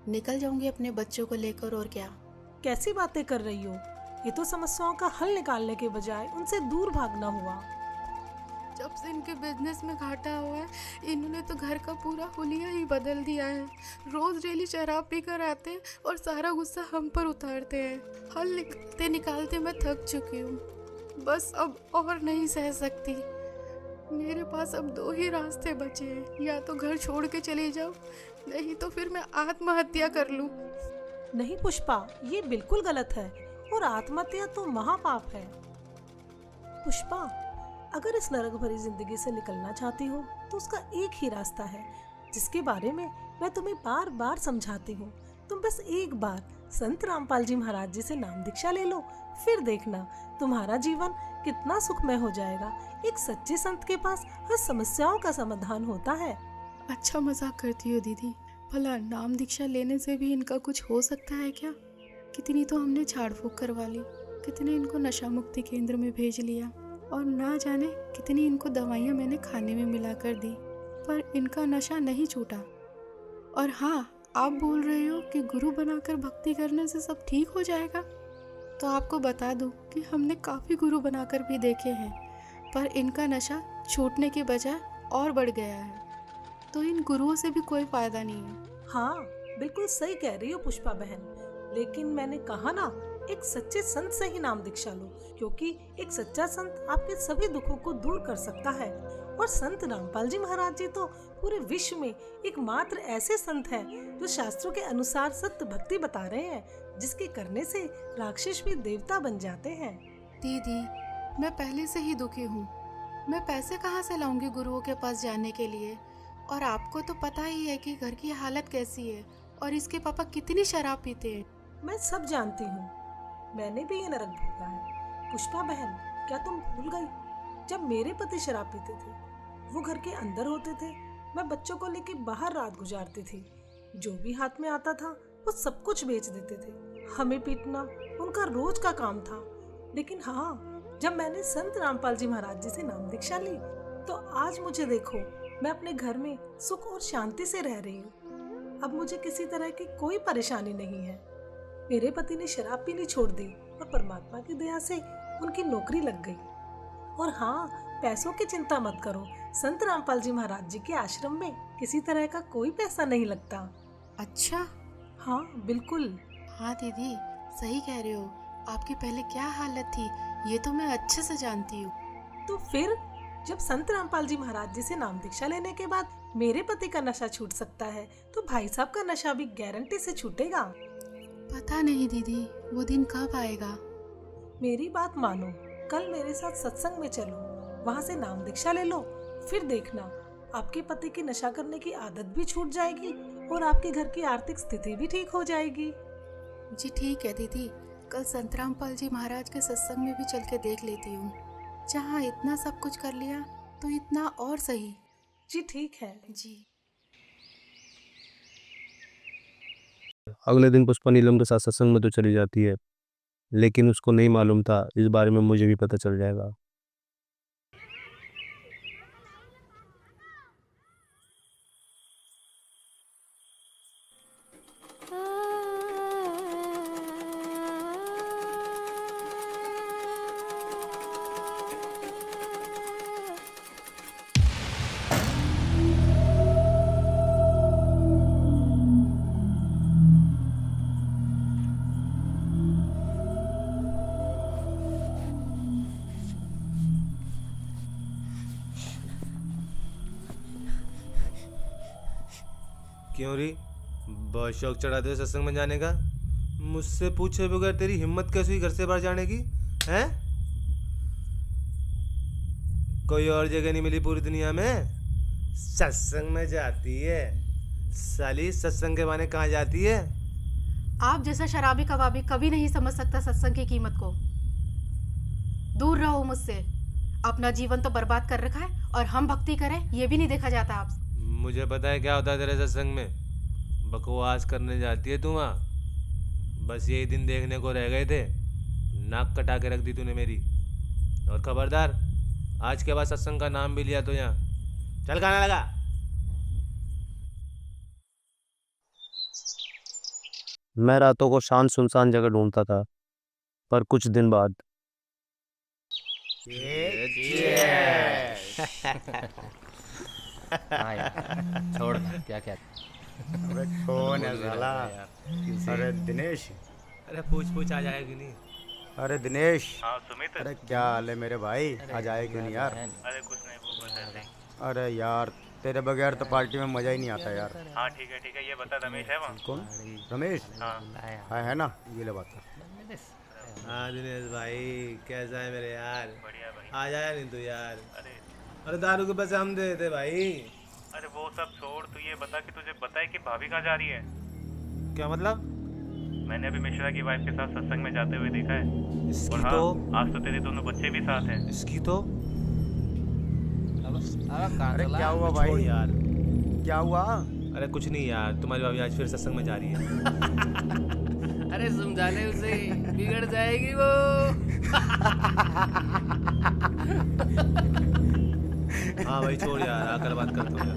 [SPEAKER 3] निकल जाऊंगी अपने बच्चों को लेकर, और क्या।
[SPEAKER 6] कैसी बातें कर रही हो? ये तो समस्याओं का हल निकालने के बजाय उनसे दूर भागना हुआ।
[SPEAKER 5] जब से इनके बिजनेस में घाटा हुआ है, इन्होंने तो घर का पूरा हुलिया ही बदल दिया है। रोज डेली शराब पी कर आते हैं और सारा गुस्सा हम पर उतारते हैं। हल निकालते निकालते मैं थक चुकी हूँ, बस अब और नहीं सह सकती। मेरे पास अब दो ही रास्ते बचे हैं, या तो घर छोड़ के चली जाऊँ, नहीं तो फिर मैं आत्महत्या कर लूँ।
[SPEAKER 6] नहीं पुष्पा, ये बिल्कुल गलत है, और आत्महत्या तो महापाप है। पुष्पा, अगर इस नरक भरी जिंदगी से निकलना चाहती हो तो उसका एक ही रास्ता है, जिसके बारे में मैं तुम्हें बार बार समझाती हूँ। तुम बस एक बार संत रामपाल जी महाराज जी से नाम दीक्षा ले लो, फिर देखना तुम्हारा जीवन कितना सुखमय हो जाएगा। एक सच्चे संत के पास हर समस्याओं का समाधान होता है।
[SPEAKER 5] अच्छा मजाक करती हो दीदी, भला नाम दीक्षा लेने से भी इनका कुछ हो सकता है क्या? कितनी तो हमने झाड़ फूक करवा ली, कितने इनको नशा मुक्ति केंद्र में भेज लिया, और ना जाने कितनी इनको दवाइयाँ मैंने खाने में मिला कर दी, पर इनका नशा नहीं छूटा। और हाँ, आप बोल रहे हो कि गुरु बनाकर भक्ति करने से सब ठीक हो जाएगा, तो आपको बता दूं कि हमने काफ़ी गुरु बनाकर भी देखे हैं, पर इनका नशा छूटने के बजाय और बढ़ गया है। तो इन गुरुओं से भी कोई फायदा नहीं है।
[SPEAKER 6] हाँ, बिल्कुल सही कह रही हो पुष्पा बहन, लेकिन मैंने कहा ना, एक सच्चे संत से ही नाम दीक्षा लो, क्योंकि एक सच्चा संत आपके सभी दुखों को दूर कर सकता है। और संत रामपाल जी महाराज जी तो पूरे विश्व में एकमात्र ऐसे संत हैं जो शास्त्रों के अनुसार सत्य भक्ति बता रहे हैं, जिसके करने से राक्षस भी देवता बन जाते हैं।
[SPEAKER 3] दीदी, मैं पहले से ही दुखी हूँ, मैं पैसे कहाँ से लाऊंगी गुरुओं के पास जाने के लिए? और आपको तो पता ही है कि घर की हालत कैसी है, और इसके पापा कितनी शराब पीते हैं।
[SPEAKER 6] मैं सब जानती हूँ, मैंने भी ये नरक भोगा है। पुष्पा बहन, क्या तुम भूल गई, जब मेरे पति शराब पीते थे, वो घर के अंदर होते थे, मैं बच्चों को लेके बाहर रात गुजारती थी। जो भी हाथ में आता था वो सब कुछ बेच देते थे। हमें पीटना उनका रोज का काम था। लेकिन हाँ, जब मैंने संत रामपाल जी महाराज जी से नाम दीक्षा ली, तो आज मुझे देखो, मैं अपने घर में सुख और शांति से रह रही हूँ। अब मुझे किसी तरह की कोई परेशानी नहीं है। मेरे पति ने शराब पीनी छोड़ दी और परमात्मा की दया से उनकी नौकरी लग गई। और हाँ, पैसों की चिंता मत करो, संत रामपाल जी महाराज जी के आश्रम में किसी तरह का कोई पैसा नहीं लगता।
[SPEAKER 3] अच्छा?
[SPEAKER 6] हाँ बिल्कुल।
[SPEAKER 3] हाँ दीदी, सही कह रहे हो, आपकी पहले क्या हालत थी ये तो मैं अच्छे से जानती हूँ।
[SPEAKER 6] तो फिर जब संत रामपाल जी महाराज जी से नाम दीक्षा लेने के बाद मेरे पति का नशा छूट सकता है, तो भाई साहब का नशा भी गारंटी से छूटेगा।
[SPEAKER 3] पता नहीं दीदी, वो दिन कब आएगा।
[SPEAKER 6] मेरी बात मानो, कल मेरे साथ सत्संग में चलो, वहाँ से नाम दीक्षा ले लो, फिर देखना आपके पति की नशा करने की आदत भी छूट जाएगी और आपके घर की आर्थिक स्थिति भी ठीक हो जाएगी।
[SPEAKER 3] जी ठीक है दीदी, कल संत रामपाल जी महाराज के सत्संग में भी चल के देख लेती हूँ। जहाँ इतना सब कुछ कर लिया तो इतना और सही।
[SPEAKER 6] जी ठीक है।
[SPEAKER 3] जी।
[SPEAKER 2] अगले दिन पुष्पा नीलम के साथ सत्संग में तो चली जाती है। लेकिन उसको नहीं मालूम था, इस बारे में मुझे भी पता चल जाएगा। क्यों री, बहुत शौक चढ़ाते हो सत्संग में जाने का? मुझसे पूछे बगैर तेरी हिम्मत कैसे हुई घर से बाहर जाने की? हैं? कोई और जगह नहीं मिली पूरी दुनिया में? सत्संग में जाती है साली, सत्संग के बहाने कहाँ जाती है?
[SPEAKER 3] आप जैसा शराबी कबाबी कभी नहीं समझ सकता सत्संग की कीमत को। दूर रहो मुझसे। अपना जीवन तो बर्बाद कर रखा है और हम भक्ति करें ये भी नहीं देखा जाता आप।
[SPEAKER 2] मुझे पता है क्या होता है तेरे सत्संग में। बकवास करने जाती है तू वहाँ। बस यही दिन देखने को रह गए थे, नाक कटा के रख दी तूने मेरी। और खबरदार, आज के बाद सत्संग का नाम भी लिया तो यहाँ चल गाना लगा। मैं रातों को शांत सुनसान जगह ढूंढता था, पर कुछ दिन बाद
[SPEAKER 7] हाँ यार, छोड़ क्या क्या।
[SPEAKER 8] अबे कौन है साला? अरे दिनेश।
[SPEAKER 2] अरे पूछ आ जाएगी नहीं।
[SPEAKER 8] अरे दिनेश।
[SPEAKER 9] हाँ सुमित।
[SPEAKER 8] अरे क्या हाल है मेरे भाई? आज आए क्यों नहीं यार?
[SPEAKER 9] अरे कुछ नहीं, वो बस ऐसे ही।
[SPEAKER 8] अरे यार तेरे बगैर तो पार्टी में मजा ही नहीं आता यार।
[SPEAKER 9] हाँ ठीक है, ये बता रमेश है वहाँ?
[SPEAKER 8] कौन? रमेश?
[SPEAKER 9] हाँ
[SPEAKER 8] है ना, ये ले बात।
[SPEAKER 2] हाँ दिनेश भाई, कैसा है मेरे यार?
[SPEAKER 9] बढ़िया भाई।
[SPEAKER 2] आ जाया नहीं तू यार?
[SPEAKER 9] अरे
[SPEAKER 2] दारू के पैसे हम दे देते भाई।
[SPEAKER 9] अरे वो सब छोड़, तू ये बता कि तुझे पता है कि भाभी कहाँ जा रही है?
[SPEAKER 2] क्या मतलब?
[SPEAKER 9] मैंने अभी मिश्रा की वाइफ के साथ सत्संग में जाते हुए देखा है।
[SPEAKER 2] इसकी
[SPEAKER 9] और हाँ,
[SPEAKER 2] तो
[SPEAKER 9] आज तो तेरे दोनों बच्चे भी साथ हैं।
[SPEAKER 2] इसकी तो
[SPEAKER 8] अरे क्या हुआ
[SPEAKER 2] छोड़
[SPEAKER 8] भाई?
[SPEAKER 2] यार।
[SPEAKER 8] क्या हुआ?
[SPEAKER 2] अरे कुछ नहीं यार, तुम्हारी भाभी आज फिर सत्संग में जा रही है।
[SPEAKER 7] अरे समझा ले उसे, बिगड़ जाएगी वो।
[SPEAKER 2] हाँ भाई छोड़ यार, आकर बात करता हूँ।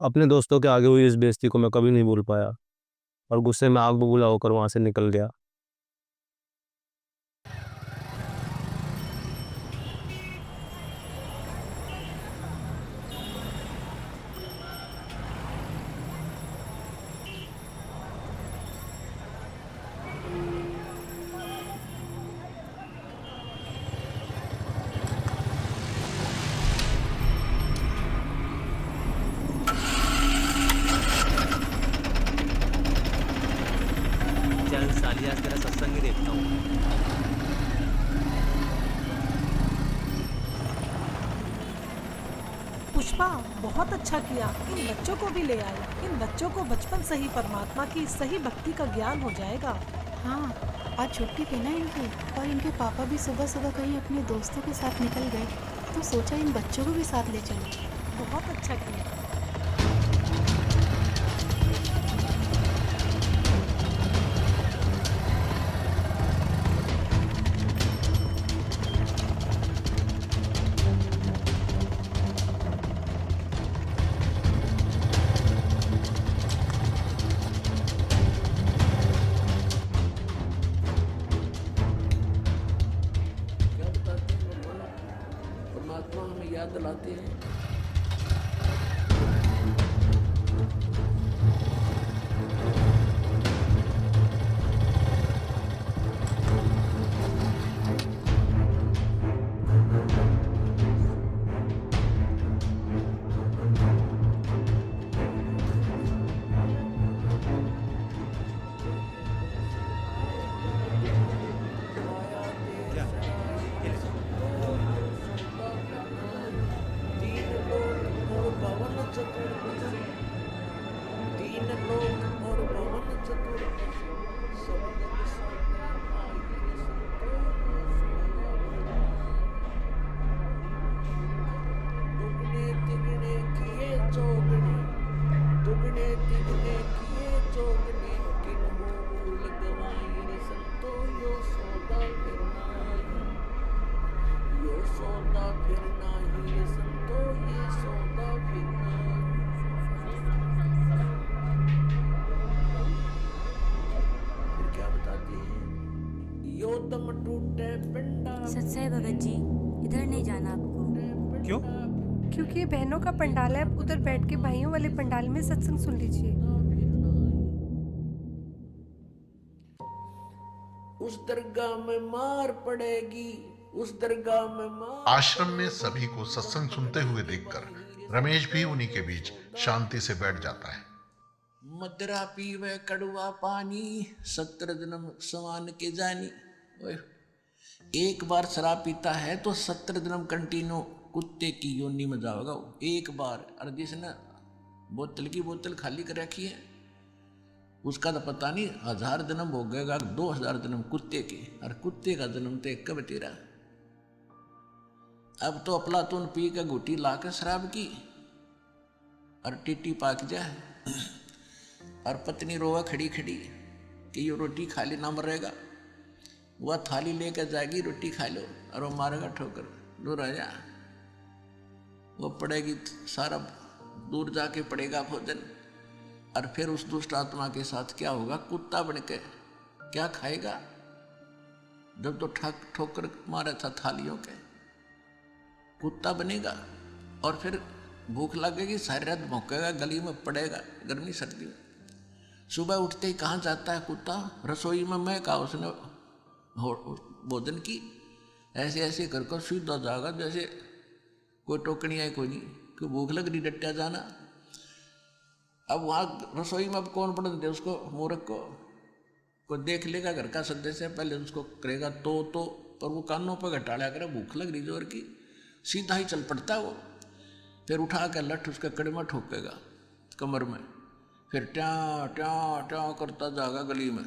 [SPEAKER 2] अपने दोस्तों के आगे हुई इस बेइज्जती को मैं कभी नहीं भूल पाया और गुस्से में आग बबूला होकर वहां से निकल गया। चल साली, आज तेरा सत्संग ही देखता हूँ।
[SPEAKER 6] पुष्पा, बहुत अच्छा किया, इन बच्चों को भी ले आए। इन बच्चों को बचपन से ही परमात्मा की सही भक्ति का ज्ञान हो जाएगा।
[SPEAKER 5] हाँ, आज छुट्टी थी ना इनकी, और इनके पापा भी सुबह सुबह कहीं अपने दोस्तों के साथ निकल गए, तो सोचा इन बच्चों को भी साथ ले चलो।
[SPEAKER 6] बहुत अच्छा किया।
[SPEAKER 7] क्या बताते हैं भगवान, परमात्मा हमें याद दिलाते हैं।
[SPEAKER 2] क्या? ये ले।
[SPEAKER 7] फिर नाही ये संतो ये सौदा फिर नाही। फिर क्या बताती है, यो दम टूटे पिंडा।
[SPEAKER 10] सच है भगत जी, इधर नहीं जाना आपको।
[SPEAKER 2] क्यों?
[SPEAKER 11] क्योंकि ये बहनों का पंडाल है, आप उधर बैठ के भाइयों वाले पंडाल में सत्संग सुन लीजिए।
[SPEAKER 7] उस दरगाह में मार पड़ेगी, उस दरगाह में मार।
[SPEAKER 12] आश्रम में सभी को सत्संग सुनते हुए देखकर रमेश भी उन्हीं के बीच शांति से बैठ जाता है।
[SPEAKER 7] मदरा पीवे कड़वा पानी, 17 जन्म समान के जानी। ओए, एक बार शराब पीता है तो 17 जन्म कंटिन्यू कुत्ते की योनि में जाएगा वो, एक बार। और जिसने बोतल की बोतल खाली कर रखी है उसका तो पता नहीं 1000 जन्म हो गएगा, 2000 जन्म कुत्ते के। और कुत्ते का जन्म तो कब तेरा। अब तो अफलातून पी के घुटी ला के शराब की और टिट्टी पाक जाए और पत्नी रोवा खड़ी खड़ी कि ये रोटी खा ली ना मरेगा। वह थाली लेकर जाएगी, रोटी खा लो, और वो मारेगा ठोकर, दूर आ जा। वो पड़ेगी सारा दूर जाके पड़ेगा भोजन। और फिर उस दुष्ट आत्मा के साथ क्या होगा, कुत्ता बन के क्या खाएगा। जब तो ठोकर मारा था थालियों के, कुत्ता बनेगा। और फिर भूख लगेगी, सारी रात भौंकेगा, गली में पड़ेगा गर्मी सर्दी में। सुबह उठते ही कहाँ जाता है कुत्ता, रसोई में। मैं कहा उसने भोजन की, ऐसे ऐसे कर कर सीधा जाएगा जैसे कोई टोकनी है, कोई नहीं, कोई भूख लग रही, डट्टा जाना। अब वहाँ रसोई में अब कौन पढ़ दे उसको, मूर्ख को। कोई देख लेगा घर का सदस्य, पहले उसको करेगा तो पर वो कानों पर घटाड़ा करे, भूख लग रही जोर की, सीधा ही चल पड़ता वो। फिर उठा कर लठ उसके कड़े में ठोकेगा कमर में, फिर ट्या ट्या ट्या करता जाएगा गली में।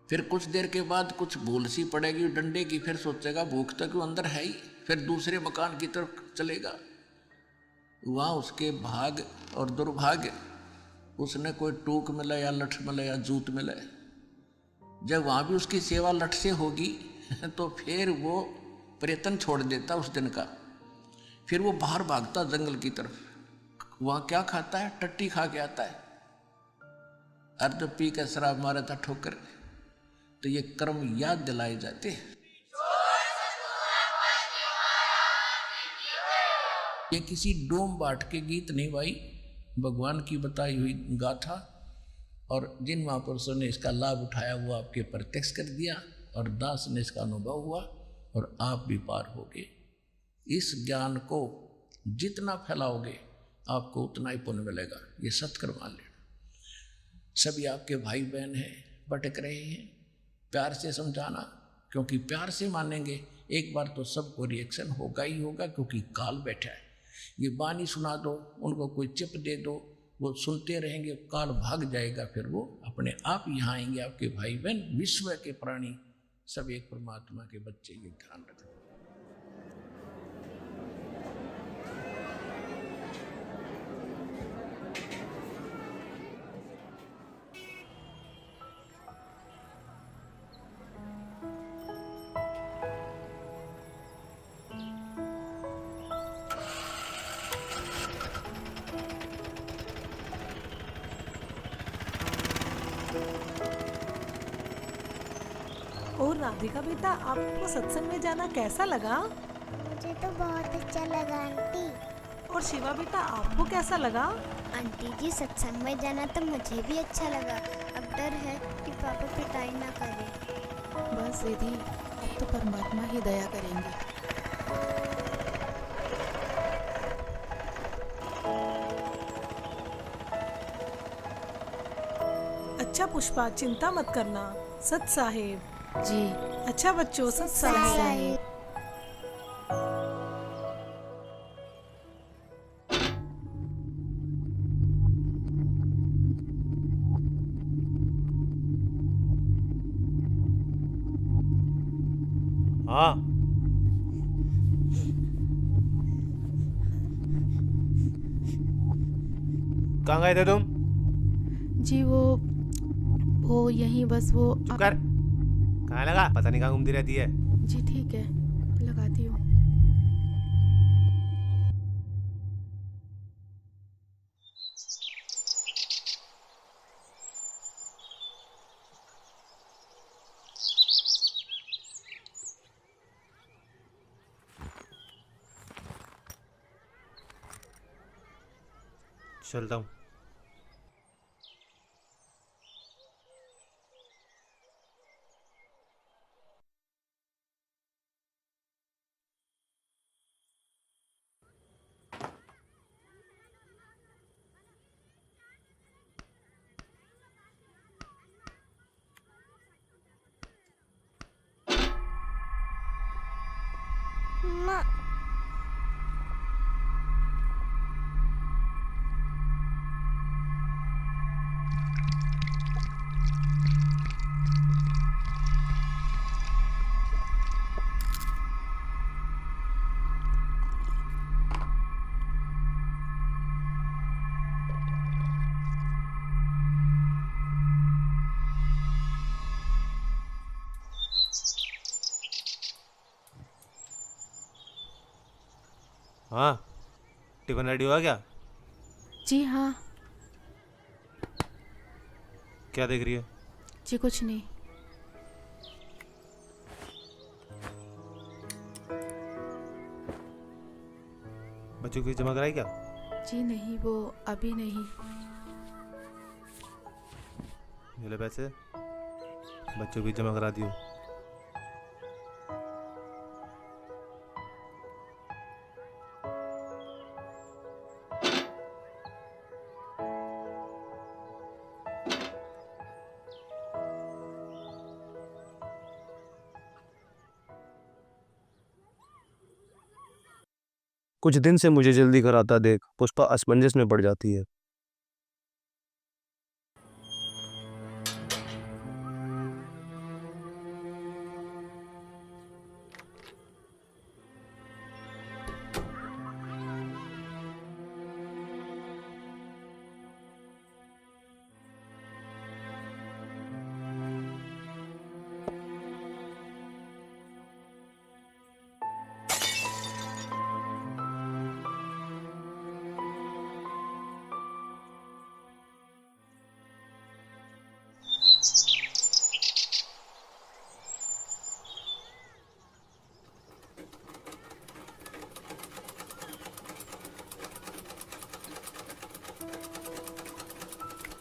[SPEAKER 7] फिर कुछ देर के बाद कुछ भूल सी पड़ेगी डंडे की, फिर सोचेगा भूख तक वो अंदर है ही, फिर दूसरे मकान की तरफ चलेगा। वहाँ उसके भाग और दुर्भाग्य, उसने कोई टूक मिला या लठ मिला या जूत मिला। जब वहाँ भी उसकी सेवा लठ से होगी तो फिर वो प्रयत्न छोड़ देता उस दिन का। फिर वो बाहर भागता जंगल की तरफ। वहाँ क्या खाता है, टट्टी खा के आता है। और जब पी कर शराब मारा था ठोकर, तो ये कर्म याद दिलाए जाते हैं। ये किसी डोम बाट के गीत नहीं भाई, भगवान की बताई हुई गाथा। और जिन महापुरुषों ने इसका लाभ उठाया वो आपके प्रत्यक्ष कर दिया, और दास ने इसका अनुभव हुआ, और आप भी पार हो गए। इस ज्ञान को जितना फैलाओगे आपको उतना ही पुण्य मिलेगा, ये सत्कर्म मान लेना। सभी आपके भाई बहन हैं, भटक रहे हैं, प्यार से समझाना, क्योंकि प्यार से मानेंगे एक बार तो सबको रिएक्शन होगा ही होगा, क्योंकि काल बैठा है। ये बानी सुना दो, उनको कोई चिप दे दो, वो सुनते रहेंगे, काल भाग जाएगा, फिर वो अपने आप यहाँ आएंगे। आपके भाई बहन, विश्व के प्राणी सब एक परमात्मा के बच्चे, ये ध्यान रखना।
[SPEAKER 6] और राधिका बेटा, आपको सत्संग में जाना कैसा लगा?
[SPEAKER 4] मुझे तो बहुत अच्छा लगा आंटी।
[SPEAKER 6] और शिवा बेटा, आपको कैसा लगा?
[SPEAKER 4] आंटी जी, सत्संग में जाना तो मुझे भी अच्छा लगा। अब डर है कि पापा पिटाई ना करे।
[SPEAKER 3] बस दीदी, अब तो परमात्मा ही दया करेंगे।
[SPEAKER 6] अच्छा पुष्पा, चिंता मत करना, सत साहेब
[SPEAKER 3] जी।
[SPEAKER 6] अच्छा बच्चों, सत साहेब।
[SPEAKER 2] हाँ, कहाँ गए थे तुम?
[SPEAKER 3] जी वो यहीं बस वो
[SPEAKER 2] चुप कर। कहाँ लगा? पता नहीं कहाँ घूमती रहती है।
[SPEAKER 3] जी ठीक है, लगाती हूँ।
[SPEAKER 2] चलता हूँ।
[SPEAKER 4] माँ,
[SPEAKER 2] हाँ, टिफिन रेडी हुआ क्या?
[SPEAKER 3] जी हाँ।
[SPEAKER 2] क्या देख रही है?
[SPEAKER 3] जी कुछ नहीं।
[SPEAKER 2] बच्चों की फीस जमा कराई क्या?
[SPEAKER 3] जी नहीं, वो अभी नहीं।
[SPEAKER 2] ये ले पैसे, बच्चों की फीस जमा करा दियो। कुछ दिन से मुझे जल्दी कराता देख पुष्पा असमंजस में पड़ जाती है।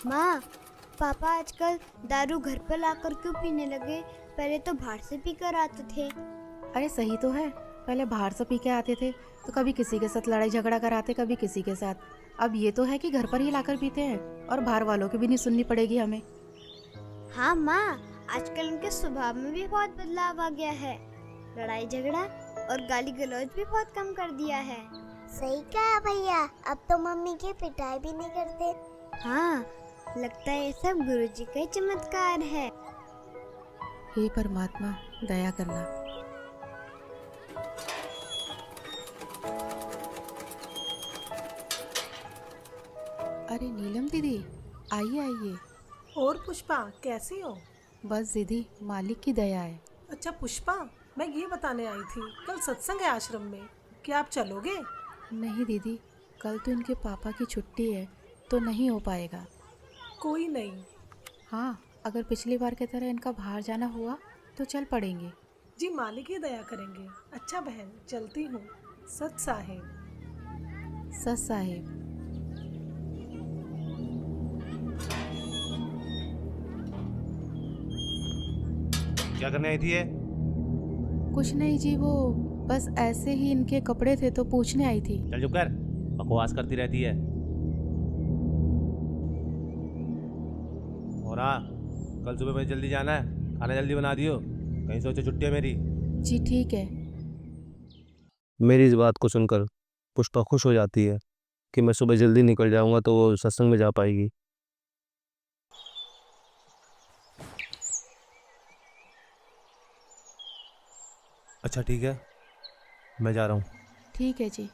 [SPEAKER 4] माँ, पापा आजकल दारू घर पर लाकर क्यों पीने लगे? पहले तो बाहर से पीकर आते थे।
[SPEAKER 3] अरे सही तो है, पहले बाहर से पी के आते थे तो कभी किसी के साथ लड़ाई झगड़ा कराते, कभी किसी के साथ। अब ये तो है कि घर पर ही लाकर पीते हैं और बाहर वालों की भी नहीं सुननी पड़ेगी हमें।
[SPEAKER 4] हाँ माँ, आजकल उनके स्वभाव में भी बहुत बदलाव आ गया है। लड़ाई झगड़ा और गाली गलौज भी बहुत कम कर दिया है।
[SPEAKER 13] सही कहा भैया, अब तो मम्मी की पिटाई भी नहीं करते।
[SPEAKER 4] हाँ, लगता है ये सब गुरुजी का ही चमत्कार है।
[SPEAKER 3] हे परमात्मा, दया करना। अरे नीलम दीदी, आइए आइए।
[SPEAKER 6] और पुष्पा कैसी हो?
[SPEAKER 3] बस दीदी, मालिक की दया है।
[SPEAKER 6] अच्छा पुष्पा, मैं ये बताने आई थी, कल सत्संग है आश्रम में, क्या आप चलोगे?
[SPEAKER 3] नहीं दीदी, कल तो इनके पापा की छुट्टी है तो नहीं हो पाएगा।
[SPEAKER 6] कोई नहीं।
[SPEAKER 3] हाँ, अगर पिछली बार की तरह इनका बाहर जाना हुआ तो चल पड़ेंगे।
[SPEAKER 6] जी मालिक ही दया करेंगे। अच्छा बहन, चलती हूँ। सत साहेब।
[SPEAKER 3] सत साहेब।
[SPEAKER 2] क्या करने आई थी ये?
[SPEAKER 3] कुछ नहीं जी, वो बस ऐसे ही इनके कपड़े थे तो पूछने आई थी।
[SPEAKER 2] चल चुप कर, बकवास करती रहती है। और हाँ, कल सुबह मुझे जल्दी जाना है, खाना जल्दी बना दियो, कहीं सोचो छुट्टी है मेरी।
[SPEAKER 3] जी ठीक है।
[SPEAKER 2] मेरी इस बात को सुनकर पुष्पा खुश हो जाती है कि मैं सुबह जल्दी निकल जाऊंगा तो वो सत्संग में जा पाएगी। अच्छा ठीक है, मैं जा रहा हूँ।
[SPEAKER 3] ठीक है जी।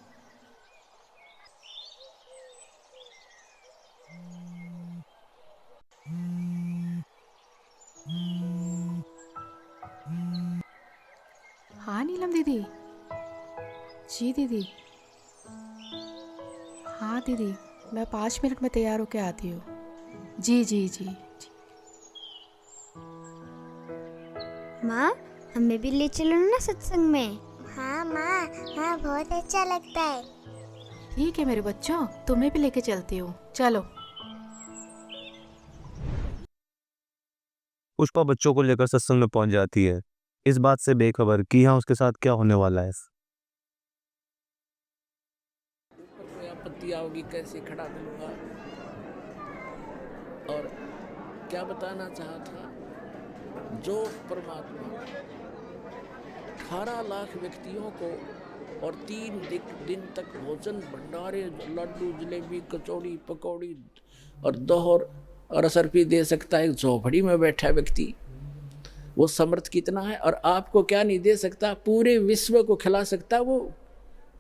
[SPEAKER 3] हाँ नीलम दीदी। जी दीदी। हाँ दीदी, मैं 5 मिनट में तैयार होके आती हूँ। जी जी जी।
[SPEAKER 4] माँ, हमें भी ले चलो ना सत्संग में।
[SPEAKER 13] हाँ माँ, हाँ बहुत अच्छा लगता है।
[SPEAKER 3] ठीक है मेरे बच्चों, तुम्हें भी लेके चलती हूँ, चलो।
[SPEAKER 2] पुष्पा बच्चों को लेकर सत्संग में पहुंच जाती है, इस बात से बेखबर कि यहाँ उसके साथ क्या होने वाला है।
[SPEAKER 7] कोई आपत्ति आओगी कैसे खड़ा करूंगा। और क्या बताना चाहा था, जो परमात्मा 18 लाख व्यक्तियों को और 3 दिन तक भोजन भंडारे, लड्डू, जलेबी, कचौड़ी, पकौड़ी और दोहर और असरफी दे सकता है, एक झोपड़ी में बैठा व्यक्ति, वो समर्थ कितना है। और आपको क्या नहीं दे सकता, पूरे विश्व को खिला सकता। वो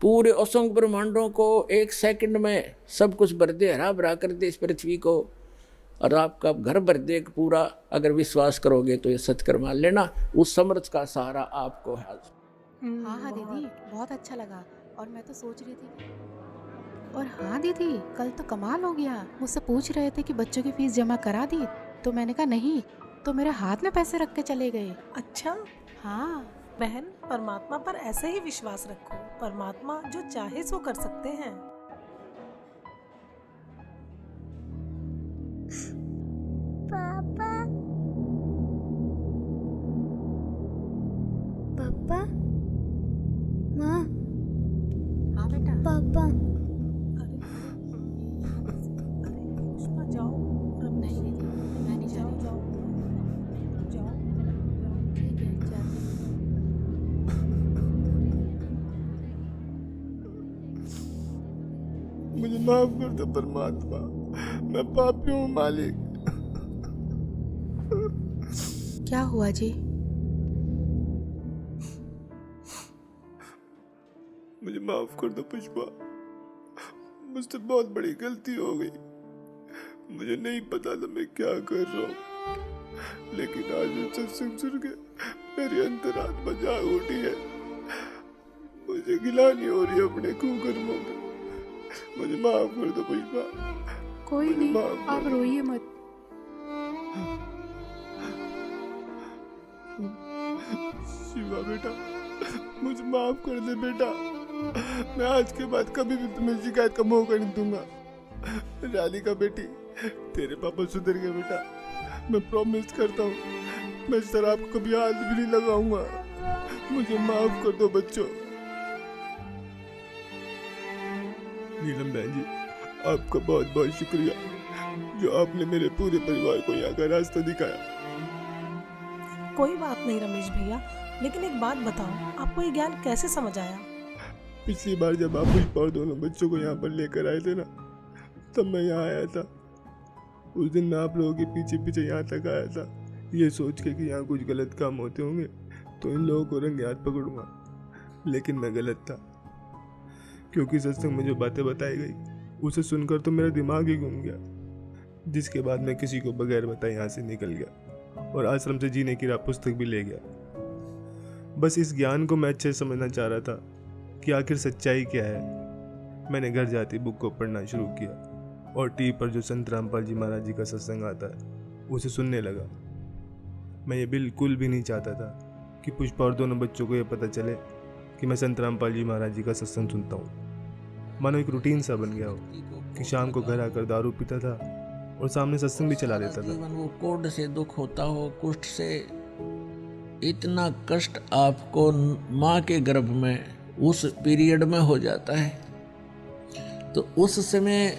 [SPEAKER 7] पूरे असंख्य ब्रह्मांडों को 1 सेकंड में सब कुछ भर दे, हरा भरा कर दे इस पृथ्वी को, और आपका घर भर दे पूरा। अगर विश्वास करोगे तो ये सत्कर मान लेना, उस समर्थ का सहारा आपको है।
[SPEAKER 3] हाँ हाँ दीदी, बहुत अच्छा लगा। और मैं तो सोच रही थी, और हाँ दीदी, कल तो कमाल हो गया। मुझसे पूछ रहे थे कि बच्चों की फीस जमा करा दी, तो मैंने कहा नहीं, तो मेरे हाथ में पैसे रख के चले गए।
[SPEAKER 6] अच्छा
[SPEAKER 3] हाँ
[SPEAKER 6] बहन, परमात्मा पर ऐसे ही विश्वास रखो। परमात्मा जो चाहे सो कर सकते हैं।
[SPEAKER 13] पापा
[SPEAKER 4] पापा, माँ,
[SPEAKER 3] हाँ बेटा।
[SPEAKER 4] पापा,
[SPEAKER 6] पुष्पा जाओ।
[SPEAKER 3] नहीं दीदी, मैं नहीं जा रही।
[SPEAKER 6] जाओ जाओ।
[SPEAKER 3] ठीक है, जाती हूँ।
[SPEAKER 8] मुझे माफ कर दो परमात्मा, मैं पापी हूँ मालिक।
[SPEAKER 3] क्या हुआ जी?
[SPEAKER 8] मुझे माफ कर दो पुष्पा, मुझसे बहुत बड़ी गलती हो गई। मुझे नहीं पता था मैं क्या कर रहा हूँ, लेकिन आज ये सत्संग सुन के मेरी अंतरात्मा जाग उठी है। मुझे गिलानी हो रही है अपने कुकर्मों में। मुझे माफ कर दो पुष्पा।
[SPEAKER 5] कोई नहीं, आप रोइए मत।
[SPEAKER 8] शिवा बेटा, मुझे माफ कर दे बेटा। मैं आज के बाद कभी भी तुम्हें शिकायत का मौका नहीं दूंगा। राधिका बेटी, तेरे पापा सुधर गए बेटा। मैं प्रॉमिस करता हूँ मैं शराब को कभी हाथ भी नहीं लगाऊंगा। मुझे माफ कर दो बच्चों। नीलम बहन जी, आपका बहुत बहुत शुक्रिया जो आपने मेरे पूरे परिवार को यहाँ का रास्ता दिखाया।
[SPEAKER 6] कोई बात नहीं रमेश भैया, लेकिन एक बात बताओ, आपको ये ज्ञान कैसे समझ आया?
[SPEAKER 8] पिछली बार जब आप पुष्पा और दोनों बच्चों को यहाँ पर लेकर आए थे ना, तब मैं यहाँ आया था। उस दिन मैं आप लोगों के पीछे पीछे यहाँ तक आया था, ये सोच के कि यहाँ कुछ गलत काम होते होंगे तो इन लोगों को रंगे हाथ पकड़ूंगा। लेकिन मैं गलत था, क्योंकि सत्संग में जो बातें बताई गई उसे सुनकर तो मेरा दिमाग ही घूम गया, जिसके बाद मैं किसी को बगैर बताए यहाँ से निकल गया और आश्रम से जीने की राह पुस्तक भी ले गया। बस इस ज्ञान को मैं अच्छे से समझना चाह रहा था कि आखिर सच्चाई क्या है। मैंने घर जाते बुक को पढ़ना शुरू किया और टीवी पर जो संत रामपाल जी महाराज जी का सत्संग आता है उसे सुनने लगा। मैं ये बिल्कुल भी नहीं चाहता था कि पुष्पा और दोनों बच्चों को ये पता चले कि मैं संत रामपाल जी महाराज जी का सत्संग सुनता हूँ। मानो एक रूटीन सा बन गया हो कि शाम को घर आकर दारू पीता था और सामने सत्संग भी चला देता था।
[SPEAKER 7] वो कोढ़ से दुख होता हो, कुष्ठ से, इतना कष्ट आपको माँ के गर्भ में उस पीरियड में हो जाता है, तो उस समय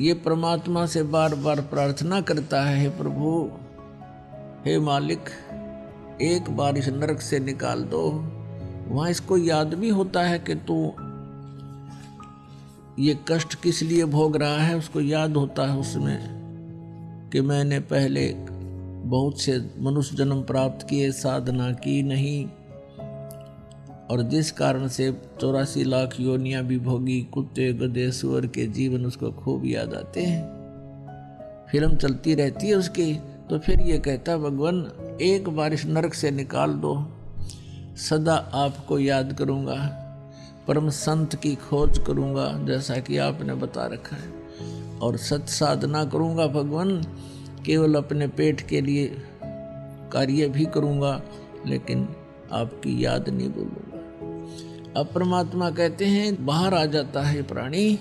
[SPEAKER 7] ये परमात्मा से बार बार प्रार्थना करता है, हे प्रभु, हे मालिक, एक बार इस नरक से निकाल दो। वहाँ इसको याद भी होता है कि तू ये कष्ट किस लिए भोग रहा है, उसको याद होता है उसमें कि मैंने पहले बहुत से मनुष्य जन्म प्राप्त किए, साधना की नहीं, और जिस कारण से 84 लाख योनियां भी भोगी, कुत्ते गधे सुअर के जीवन उसको खूब याद आते हैं। फिल्म चलती रहती है उसकी, तो फिर ये कहता भगवान एक बार इस नरक से निकाल दो, सदा आपको याद करूँगा, परम संत की खोज करूँगा जैसा कि आपने बता रखा है, और सत साधना करूँगा भगवान, केवल अपने पेट के लिए कार्य भी करूँगा लेकिन आपकी याद नहीं भूलूँगा। अब परमात्मा कहते हैं बाहर आ जाता है प्राणी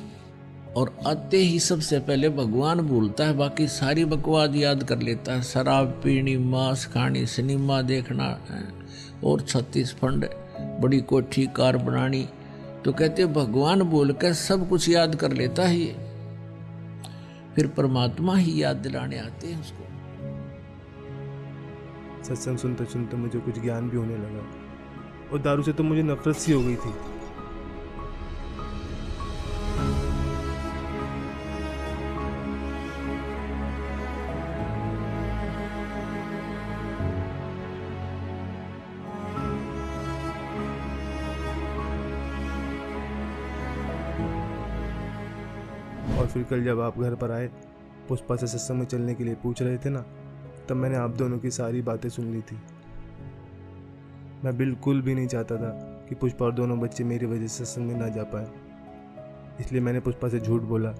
[SPEAKER 7] और आते ही सबसे पहले भगवान भूलता है, बाकी सारी बकवाद याद कर लेता है। शराब पीनी, मांस खानी, सिनेमा देखना और 36 फंड, बड़ी कोठी कार बनानी। तो कहते भगवान बोल कर सब कुछ याद कर लेता है ये, फिर परमात्मा ही याद दिलाने आते हैं उसको।
[SPEAKER 8] सत्संग सुनते सुनते मुझे कुछ ज्ञान भी होने लगा और दारू से तो मुझे नफरत सी हो गई थी। और फिर कल जब आप घर पर आए, पुष्पा से सत्संग में चलने के लिए पूछ रहे थे ना, तब मैंने आप दोनों की सारी बातें सुन ली थी। मैं बिल्कुल भी नहीं चाहता था कि पुष्पा और दोनों बच्चे मेरी वजह से सत्संग में ना जा पाए, इसलिए मैंने पुष्पा से झूठ बोला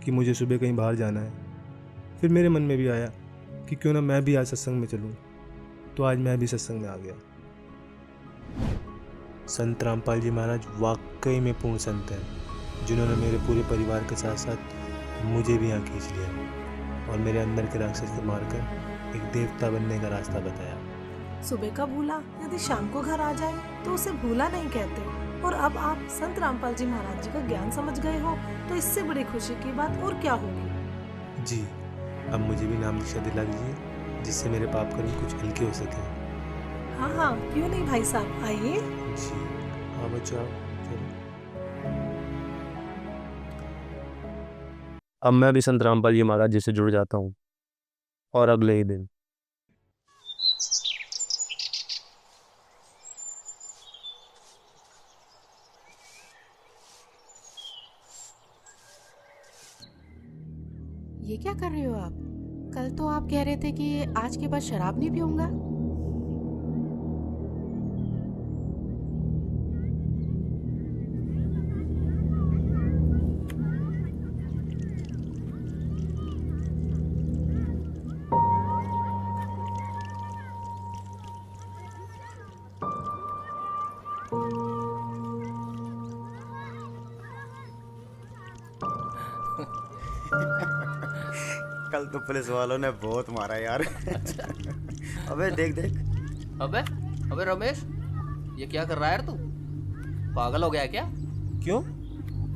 [SPEAKER 8] कि मुझे सुबह कहीं बाहर जाना है। फिर मेरे मन में भी आया कि क्यों ना मैं भी आज सत्संग में चलूँ, तो आज मैं भी सत्संग में आ गया। संत रामपाल जी महाराज वाकई में पूर्ण संत हैं, जिन्होंने मेरे पूरे परिवार के साथ साथ मुझे भी यहाँ खींच लिया और मेरे अंदर के राक्षस को मारकर एक देवता बनने का रास्ता बताया।
[SPEAKER 6] सुबह का भूला यदि शाम को घर आ जाए तो उसे भूला नहीं कहते, और अब आप संत रामपाल जी महाराज जी का ज्ञान समझ गए हो तो इससे बड़ी खुशी की बात और क्या होगी।
[SPEAKER 8] जी, अब मुझे भी नाम दीक्षा दिला दीजिए, जिससे मेरे पाप कर्म कुछ हल्के हो सके।
[SPEAKER 6] हाँ हाँ, क्यों नहीं भाई साहब, आइए।
[SPEAKER 8] जी हाँ बच्चों, चलो।
[SPEAKER 2] अब मैं भी संत रामपाल जी महाराज जी से जुड़ जाता हूँ और अगले ही दिन
[SPEAKER 3] ये क्या कर रहे हो आप? कल तो आप कह रहे थे कि आज के बाद शराब नहीं पीऊंगा।
[SPEAKER 14] कल तो पुलिस वालों ने बहुत मारा यार। अबे देख देख।
[SPEAKER 15] अबे अबे रमेश, ये क्या कर रहा है यार तू? पागल हो गया है क्या?
[SPEAKER 2] क्यों?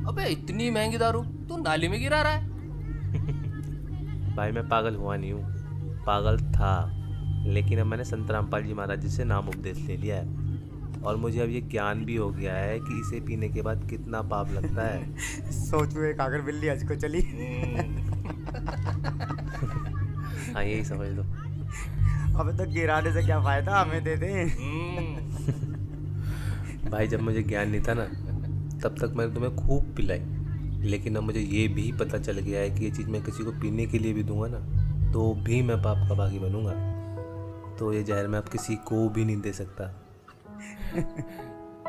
[SPEAKER 15] अबे इतनी महंगी दारू तू नाली में गिरा रहा है।
[SPEAKER 2] भाई मैं पागल हुआ नहीं हूँ, पागल था, लेकिन अब मैंने संत रामपाल जी महाराज जी से नाम उपदेश ले लिया है और मुझे अब ये ज्ञान भी हो गया है कि इसे पीने के बाद कितना पाप लगता है।
[SPEAKER 14] सोच में एक आगर बिल्ली आज को चली।
[SPEAKER 2] हाँ यही समझ लो।
[SPEAKER 14] अबे तो गिराने से क्या फायदा, हमें दे दे।
[SPEAKER 2] भाई जब मुझे ज्ञान नहीं था ना, तब तक मैंने तुम्हें खूब पिलाई, लेकिन अब मुझे ये भी पता चल गया है कि ये चीज़ मैं किसी को पीने के लिए भी दूंगा ना, तो भी मैं पाप का भागी बनूंगा। तो ये जहर मैं अब किसी को भी नहीं दे सकता।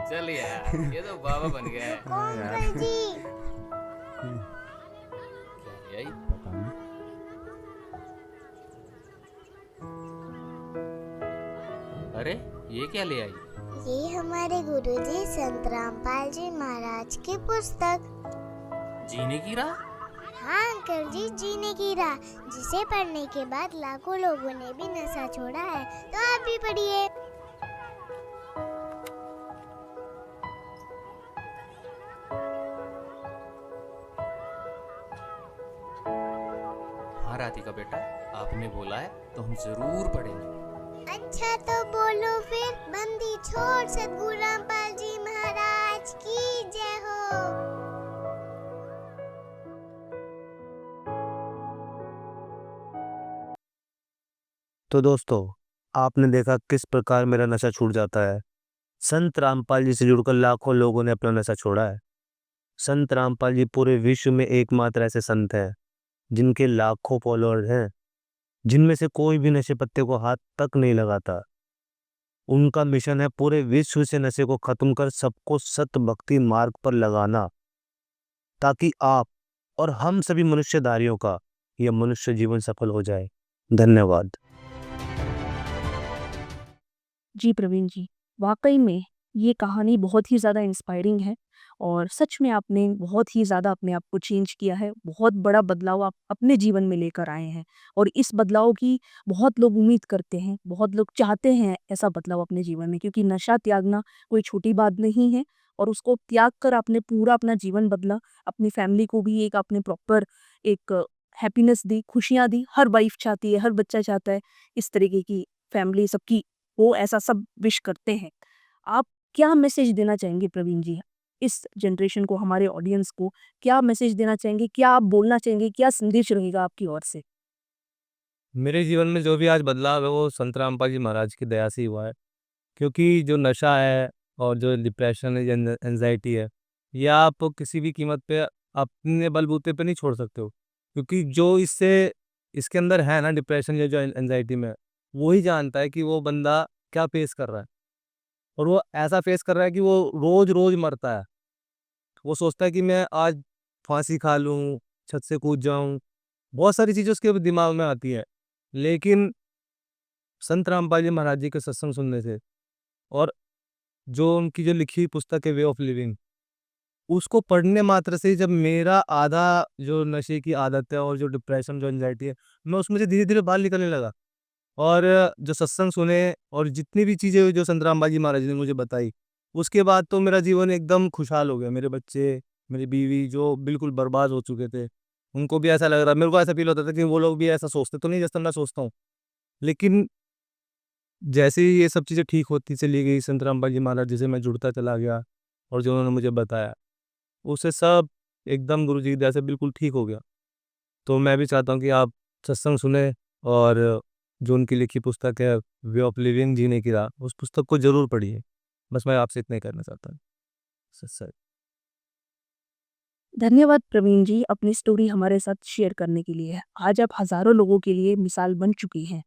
[SPEAKER 15] चल यार, ये तो बाबा बन गया है।
[SPEAKER 13] अंकल जी।
[SPEAKER 15] यही अरे ये क्या ले आई?
[SPEAKER 13] ये हमारे गुरुजी संत रामपाल जी महाराज की पुस्तक।
[SPEAKER 15] जीने की राह?
[SPEAKER 13] हाँ अंकल जी, जीने की राह, जिसे पढ़ने के बाद लाखों लोगों ने भी नशा छोड़ा है, तो आप भी पढ़िए।
[SPEAKER 15] हाँ राधिका बेटा, आपने बोला है तो हम जरूर पढ़ेंगे।
[SPEAKER 13] अच्छा तो बोलो फिर, बंदी छोड़ सतगुरु रामपाल जी महाराज की जय हो।
[SPEAKER 2] तो दोस्तों, आपने देखा किस प्रकार मेरा नशा छूट जाता है। संत रामपाल जी से जुड़कर लाखों लोगों ने अपना नशा छोड़ा है। संत रामपाल जी पूरे विश्व में एकमात्र ऐसे संत हैं जिनके लाखों फॉलोअर्स हैं, जिनमें से कोई भी नशे पत्ते को हाथ तक नहीं लगाता। उनका मिशन है पूरे विश्व से नशे को खत्म कर सबको सत भक्ति मार्ग पर लगाना, ताकि आप और हम सभी मनुष्यधारियों का यह मनुष्य जीवन सफल हो जाए। धन्यवाद।
[SPEAKER 1] जी प्रवीण जी, वाकई में ये कहानी बहुत ही ज़्यादा इंस्पायरिंग है और सच में आपने बहुत ही ज़्यादा अपने आप को चेंज किया है। बहुत बड़ा बदलाव आप अपने जीवन में लेकर आए हैं और इस बदलाव की बहुत लोग उम्मीद करते हैं, बहुत लोग चाहते हैं ऐसा बदलाव अपने जीवन में, क्योंकि नशा त्यागना कोई छोटी बात नहीं है और उसको त्याग कर आपने पूरा अपना जीवन बदला। अपनी फैमिली को भी एक आपने प्रॉपर एक हैप्पीनेस दी, खुशियाँ दी। हर वाइफ चाहती है, हर बच्चा चाहता है इस तरीके की फैमिली सबकी हो, ऐसा सब विश करते हैं। आप क्या मैसेज देना चाहेंगे प्रवीण जी इस जनरेशन को, हमारे ऑडियंस को क्या मैसेज देना चाहेंगे, क्या आप बोलना चाहेंगे, क्या संदेश रहेगा आपकी ओर से?
[SPEAKER 2] मेरे जीवन में जो भी आज बदलाव है वो संत रामपाल जी महाराज की दया से ही हुआ है। क्योंकि जो नशा है और जो डिप्रेशन है, एंजाइटी है, ये आप किसी भी कीमत पे अपने बलबूते पे नहीं छोड़ सकते हो। क्योंकि जो इसके अंदर है ना डिप्रेशन या जो एंजाइटी में, वो ही जानता है कि वो बंदा क्या फेस कर रहा है। और वो ऐसा फेस कर रहा है कि वो रोज रोज मरता है। वो सोचता है कि मैं आज फांसी खा लूं, छत से कूद जाऊं, बहुत सारी चीजें उसके दिमाग में आती है। लेकिन संत रामपाल जी महाराज जी के सत्संग सुनने से और जो उनकी जो लिखी हुई पुस्तक है वे ऑफ लिविंग, उसको पढ़ने मात्र से जब मेरा आधा जो नशे की आदत है और जो डिप्रेशन जो एंजाइटी है, मैं उसमें से धीरे धीरे बाहर निकलने लगा। और जो सत्संग सुने और जितनी भी चीजें जो संत रामपाल जी महाराज जी ने मुझे बताई, उसके बाद तो मेरा जीवन एकदम खुशहाल हो गया। मेरे बच्चे, मेरी बीवी जो बिल्कुल बर्बाद हो चुके थे, उनको भी ऐसा लग रहा, मेरे को ऐसा फील होता था कि वो लोग भी ऐसा सोचते तो नहीं जैसा मैं सोचता हूँ। लेकिन जैसे ही ये सब चीज़ें ठीक होती चली गई, संत रामपाल जी महाराज जी से मैं जुड़ता चला गया और जो उन्होंने मुझे बताया, उससे सब एकदम गुरु जी की दया से बिल्कुल ठीक हो गया। तो मैं भी चाहता हूँ कि आप सत्संग सुने और जो उनकी लिखी पुस्तक है वे ऑफ लिविंग, जीने की राह, उस पुस्तक को ज़रूर पढ़िए। बस मैं आपसे इतना ही कहना चाहता हूँ। सत्संग।
[SPEAKER 1] धन्यवाद प्रवीण जी अपनी स्टोरी हमारे साथ शेयर करने के लिए। आज आप हजारों लोगों के लिए मिसाल बन चुकी हैं।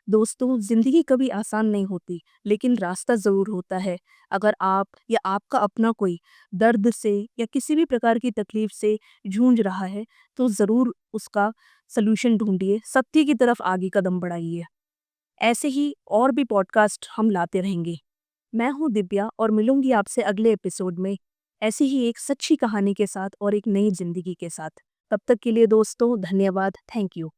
[SPEAKER 1] दोस्तों, जिंदगी कभी आसान नहीं होती, लेकिन रास्ता जरूर होता है। अगर आप या आपका अपना कोई दर्द से या किसी भी प्रकार की तकलीफ से जूझ रहा है, तो जरूर उसका सलूशन ढूंढिए, सत्य की तरफ आगे कदम बढ़ाइए। ऐसे ही और भी पॉडकास्ट हम लाते रहेंगे। मैं हूँ दिव्या और मिलूंगी आपसे अगले एपिसोड में ऐसी ही एक सच्ची कहानी के साथ और एक नई जिंदगी के साथ। तब तक के लिए दोस्तों, धन्यवाद। Thank you.